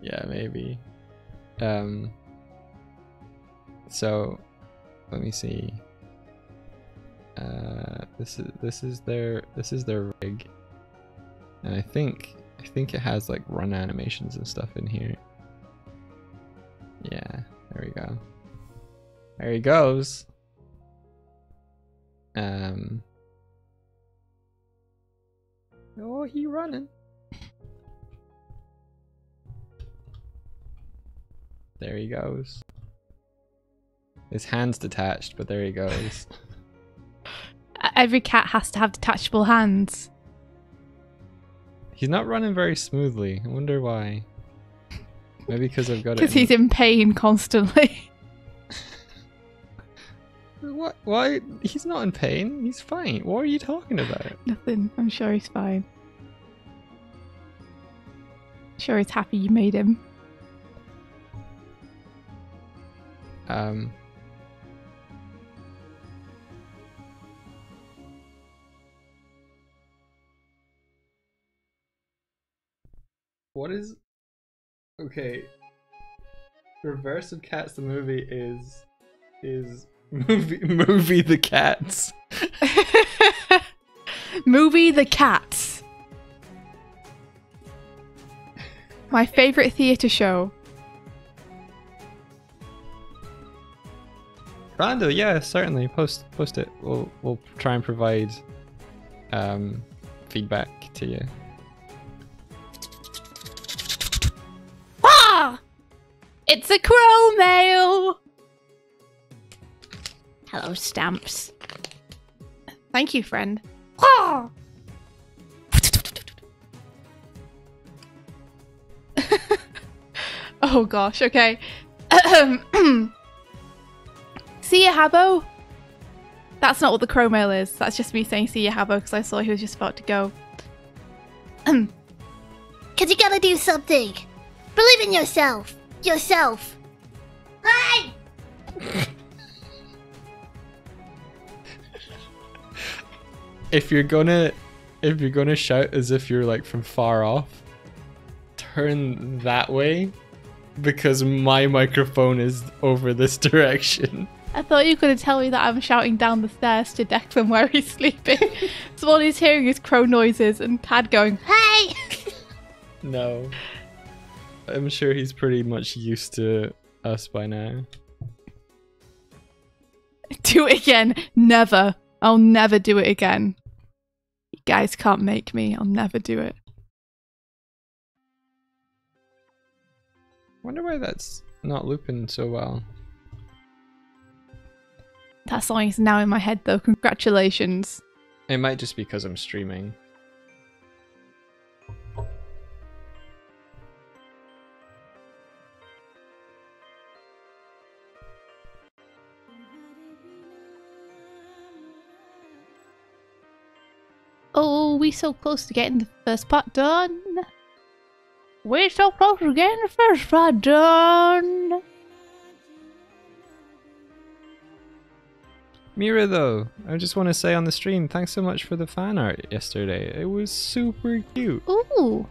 Yeah, maybe. So, let me see. This is their rig, and I think it has like run animations and stuff in here. Yeah, there we go. There he goes. Oh, he running. There he goes. His hand's detached, but there he goes.
Every cat has to have detachable hands.
He's not running very smoothly. I wonder why. Maybe because I've got it.
Because he's in pain constantly.
What? Why? He's not in pain. He's fine. What are you talking about?
Nothing. I'm sure he's fine. Sure he's happy you made him.
What is... Okay. Reverse of Cats the movie is movie the Cats.
Movie The Cats. My favourite theatre show.
Randall, yeah, certainly. Post it. We'll try and provide feedback to you.
Ah! It's a crow mail! Hello, Stamps. Thank you, friend. Ah! Oh gosh, okay. See ya, Habbo? That's not what the crow mail is. That's just me saying see ya, Habbo, because I saw he was just about to go.
Cause you gotta do something. Believe in yourself. Yourself. Hi!
If you're gonna shout as if you're like from far off, turn that way, because my microphone is over this direction.
I thought you were going to tell me that I'm shouting down the stairs to Declan where he's sleeping. So all he's hearing is crow noises and Tad going,
Hey!
No. I'm sure he's pretty much used to us by now.
do it again. Never. I'll never do it again. You guys can't make me. I'll never do it.
Wonder why that's not looping so well.
That song is now in my head though. Congratulations.
It might just be because I'm streaming.
Oh, we so close to getting the first part done? We're so close to getting the first part done.
Mira, though, I just want to say on the stream, thanks so much for the fan art yesterday. It was super cute.
Ooh.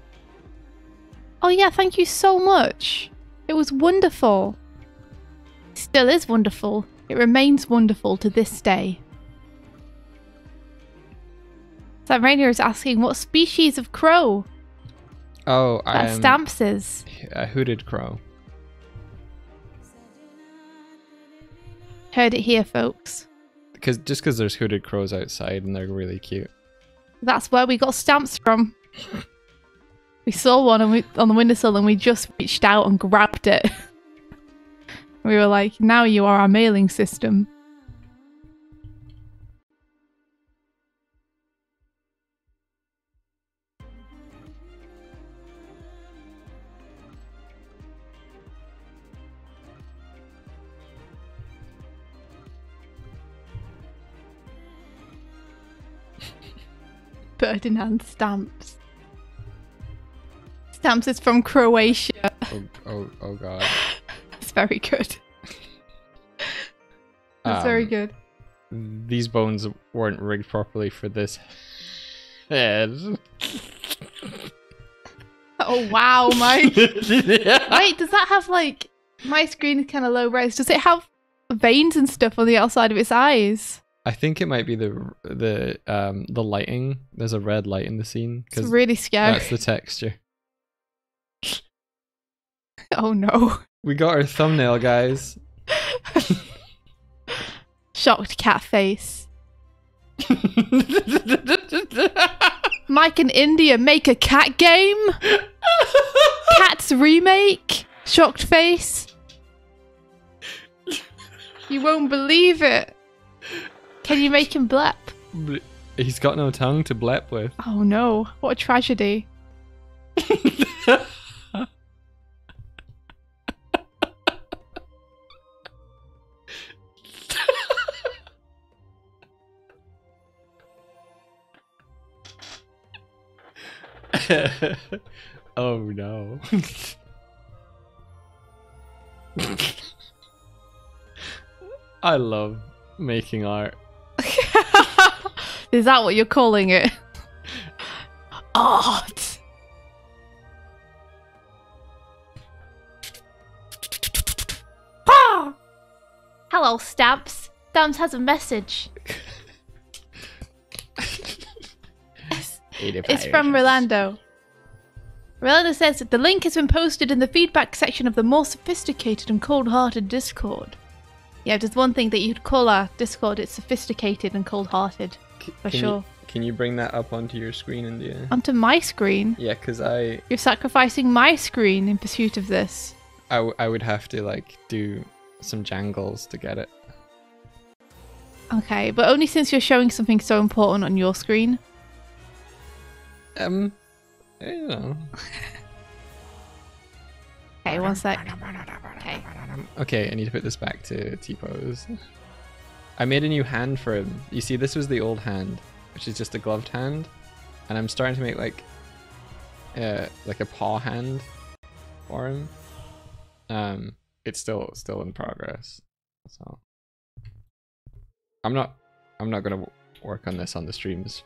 Oh yeah, thank you so much. It was wonderful. Still is wonderful. It remains wonderful to this day. Sam Rainier is asking, what species of crow?
Oh,
That Stamps is.
A hooded crow.
Heard it here, folks.
Just because there's hooded crows outside and they're really cute.
That's where we got Stamps from. We saw one on the windowsill and we just reached out and grabbed it. We were like, now you are our mailing system. Bird in hand Stamps. Stamps is from Croatia.
Oh god.
It's very good. It's very good.
These bones weren't rigged properly for this head.
Oh wow, Mike. Wait, does that have like... My screen is kind of low res. Does it have veins and stuff on the outside of its eyes?
I think it might be the lighting. There's a red light in the scene.
It's really scary.
That's the texture.
Oh no.
We got our thumbnail, guys.
Shocked cat face. Mike and India make a cat game? Cats remake? Shocked face? You won't believe it. Can you make him blep?
He's got no tongue to blep with.
Oh no, what a tragedy.
Oh no. I love making art.
Is that what you're calling it? Art. Ah! Hello, Stamps. Stamps has a message. It's from Rolando. Rolando says that the link has been posted in the feedback section of the more sophisticated and cold-hearted Discord. Yeah, there's one thing that you'd call our Discord, it's sophisticated and cold-hearted. For sure.
Can you bring that up onto your screen, India?
Onto my screen?
Yeah, because
You're sacrificing my screen in pursuit of this.
I would have to, like, do some jangles to get it.
Okay, but only since you're showing something so important on your screen.
You know.
Okay, one sec. Okay.
Okay, I need to put this back to T-pose. I made a new hand for him. You see, this was the old hand, which is just a gloved hand, and I'm starting to make like a paw hand for him. It's still in progress, so I'm not gonna work on this on the streams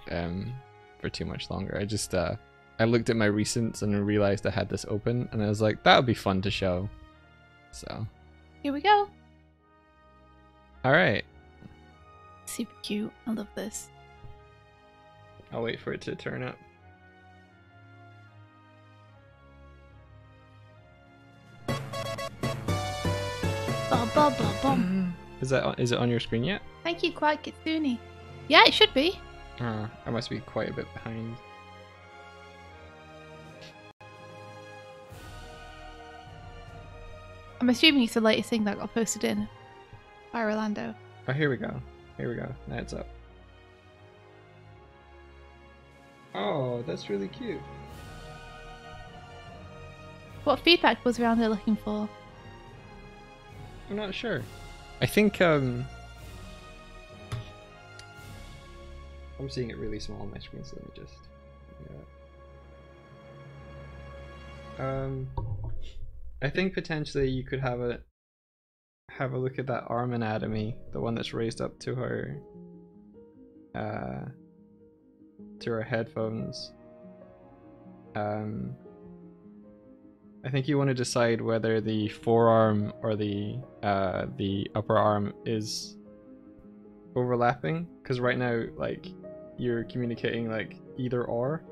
for too much longer. I just I looked at my recents and realized I had this open, and I was like, that would be fun to show. So
Here we go.
all right,
Super cute. I love this.
I'll wait for it to turn up.
Bum, bum, bum, bum.
Is it on your screen yet?
Thank you, Quiet Kitsune. Yeah, it should be.
I must be quite a bit behind.
I'm assuming it's the latest thing that got posted in by Rolando.
Oh, here we go. Here we go. Now it's up. Oh, that's really cute.
What feedback was Rolando looking for?
I'm not sure. I think I'm seeing it really small on my screen, so let me just. I think potentially you could have a look at that arm anatomy, the one that's raised up to her headphones. I think you want to decide whether the forearm or the upper arm is overlapping, because right now, like, you're communicating like either or,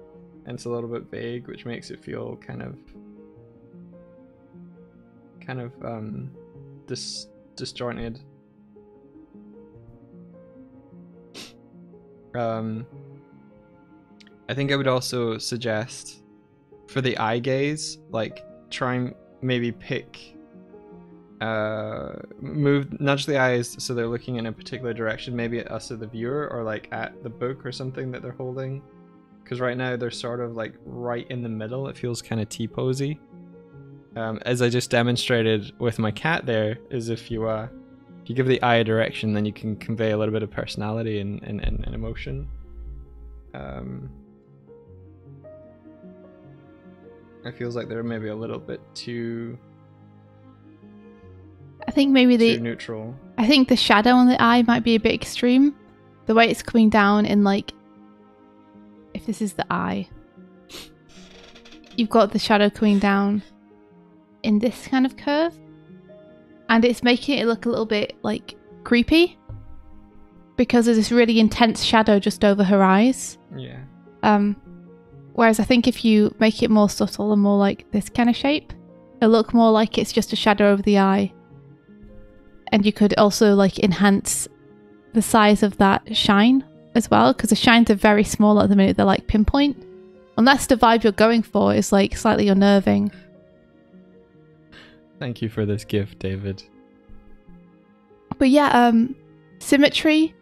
and it's a little bit vague, which makes it feel kind of disjointed. I think I would also suggest for the eye gaze, like, try and maybe pick nudge the eyes so they're looking in a particular direction, maybe at us as the viewer, or like at the book or something that they're holding, because right now they're sort of like right in the middle. It feels kind of T-posy. As I just demonstrated with my cat there, is if you give the eye a direction, then you can convey a little bit of personality and emotion. It feels like they're maybe a little bit too.
I think maybe
too neutral.
I think the shadow on the eye might be a bit extreme. The way it's coming down in, like, if this is the eye, you've got the shadow coming down in this kind of curve, and it's making it look a little bit like creepy because there's this really intense shadow just over her eyes.
Yeah.
Whereas I think if you make it more subtle and more like this kind of shape, it'll look more like it's just a shadow over the eye. And you could also, like, enhance the size of that shine as well, because the shines are very small at the minute. They're like pinpoint. Unless the vibe you're going for is like slightly unnerving.
Thank you for this gift, David.
But yeah, symmetry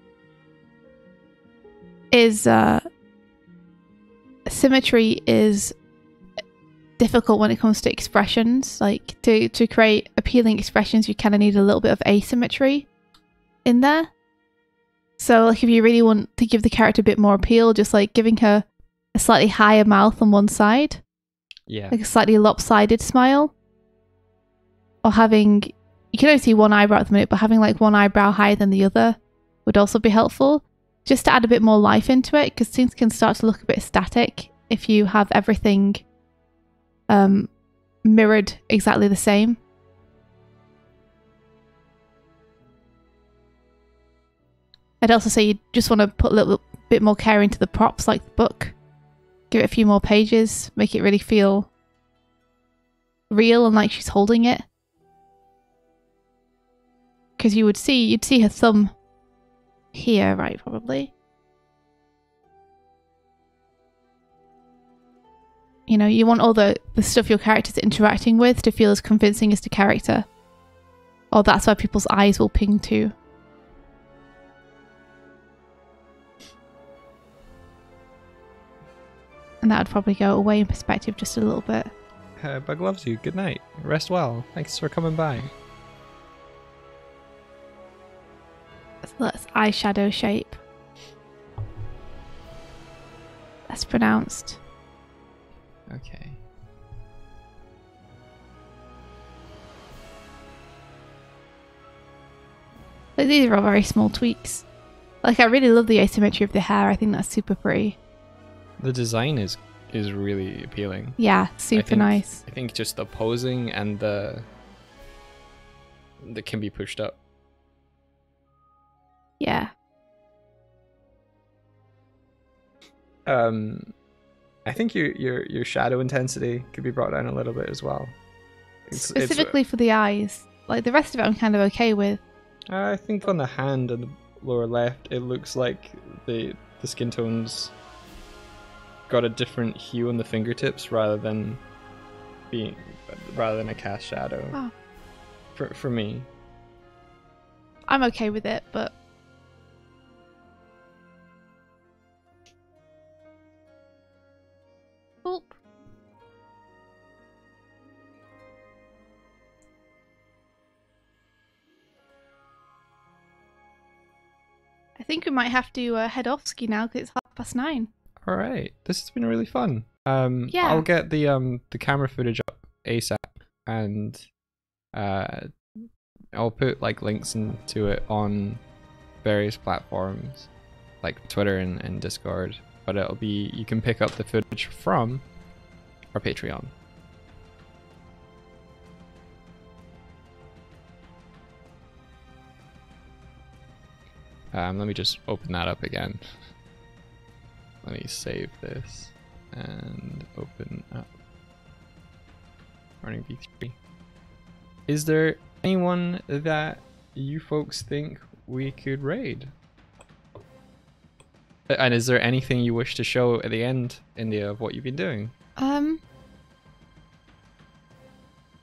is difficult when it comes to expressions. Like, to create appealing expressions, you kind of need a little bit of asymmetry in there. So, like, if you really want to give the character a bit more appeal, just like giving her a slightly higher mouth on one side,
yeah,
like a slightly lopsided smile, or having, you can only see one eyebrow at the minute, but having like one eyebrow higher than the other would also be helpful, just to add a bit more life into it, because things can start to look a bit static if you have everything mirrored exactly the same. I'd also say you just want to put a little bit more care into the props, like the book. Give it a few more pages, make it really feel real and like she's holding it. Because you'd see her thumb here, right? Probably. You know, you want all the stuff your character's interacting with to feel as convincing as the character. Or that's where people's eyes will ping to. And that would probably go away in perspective just a little bit.
Bug loves you. Good night. Rest well. Thanks for coming by.
So that's eyeshadow shape. That's pronounced.
Okay.
Like, these are all very small tweaks. Like, I really love the asymmetry of the hair. I think that's super pretty.
The design is really appealing.
Yeah, super nice.
I think just the posing and the that can be pushed up.
Yeah.
I think your shadow intensity could be brought down a little bit as well.
Specifically for the eyes. Like, the rest of it I'm kind of okay with.
I think on the hand and the lower left, it looks like the skin tones got a different hue on the fingertips rather than a cast shadow.
Oh.
For me.
I'm okay with it, but oop. I think we might have to head off ski now because it's 9:30.
All right, this has been really fun.
Yeah.
I'll get the camera footage up ASAP, and I'll put like links into it on various platforms like Twitter and Discord. But it'll be, you can pick up the footage from our Patreon. Let me just open that up again. Let me save this and open up Morning V3. Is there anyone that you folks think we could raid? And is there anything you wish to show at the end, India, of what you've been doing?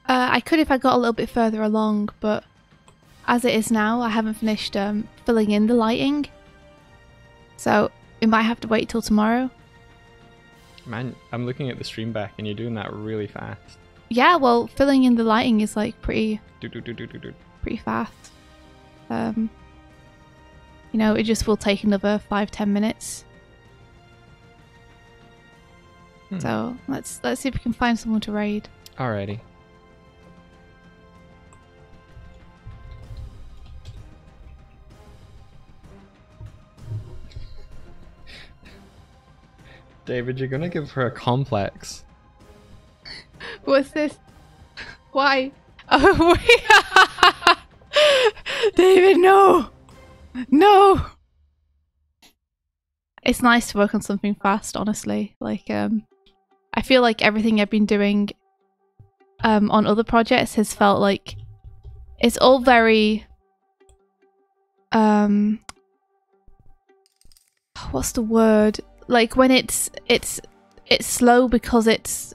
I could if I got a little bit further along, but as it is now, I haven't finished filling in the lighting. So we might have to wait till tomorrow.
Man, I'm looking at the stream back and you're doing that really fast.
Yeah, well, filling in the lighting is like pretty fast. You know, it just will take another 5-10 minutes. So let's see if we can find someone to raid.
Alrighty. David, you're gonna give her a complex.
What's this? Why? Oh, David, no! No! It's nice to work on something fast, honestly. Like, I feel like everything I've been doing on other projects has felt like it's all very what's the word? Like when it's slow because it's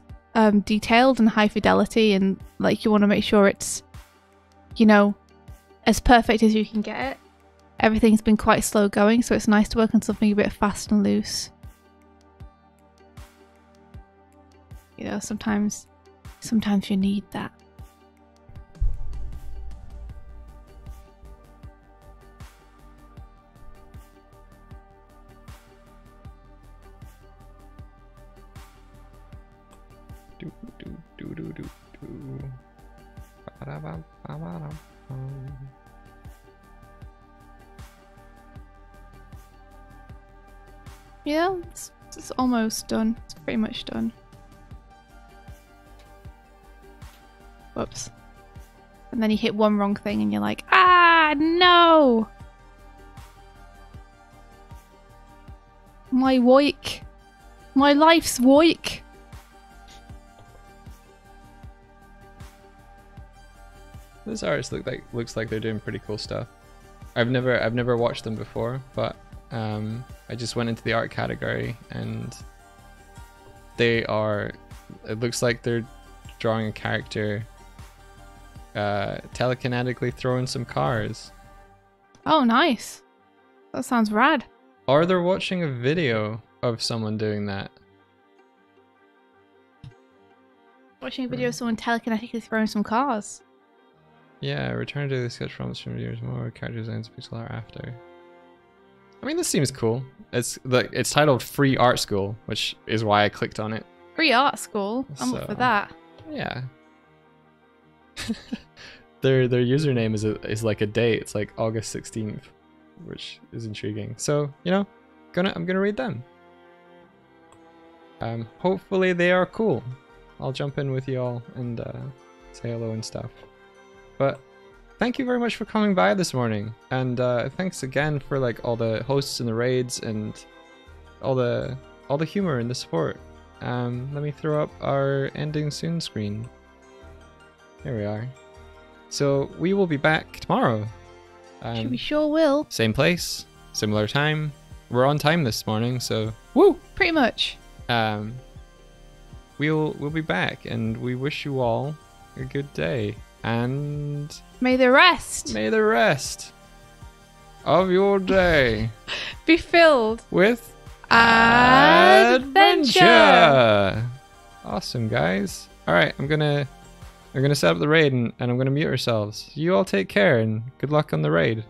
detailed and high fidelity, and like you want to make sure it's, you know, as perfect as you can get it. Everything's been quite slow going, so it's nice to work on something a bit fast and loose. You know, sometimes you need that. Yeah, it's almost done. It's pretty much done. Whoops. And then you hit one wrong thing and you're like, ah, no! My woik. My life's woik.
This artist looks like they're doing pretty cool stuff. I've never watched them before, but I just went into the art category and they are, it looks like they're drawing a character telekinetically throwing some cars.
Oh, nice. That sounds rad.
Or they're watching a video of someone doing that.
Watching a video of someone telekinetically throwing some cars.
Yeah, return to the sketch prompts from years more, character designs, pixel art after. I mean, this seems cool. It's titled Free Art School, which is why I clicked on it.
Free art school? I'm up for that.
Yeah. Their username is like a date. It's like August 16th, which is intriguing. So, you know, I'm gonna read them. Hopefully they are cool. I'll jump in with you all and say hello and stuff. But thank you very much for coming by this morning, and thanks again for like all the hosts and the raids and all the humor and the support. Let me throw up our ending soon screen. There we are. So we will be back tomorrow.
We sure will.
Same place, similar time. We're on time this morning, so woo!
Pretty much.
We'll be back, and we wish you all a good day. And
may the rest
of your day
be filled
with
adventure.
Awesome, guys. All right, I'm gonna set up the raid and I'm gonna mute ourselves. You all take care and good luck on the raid.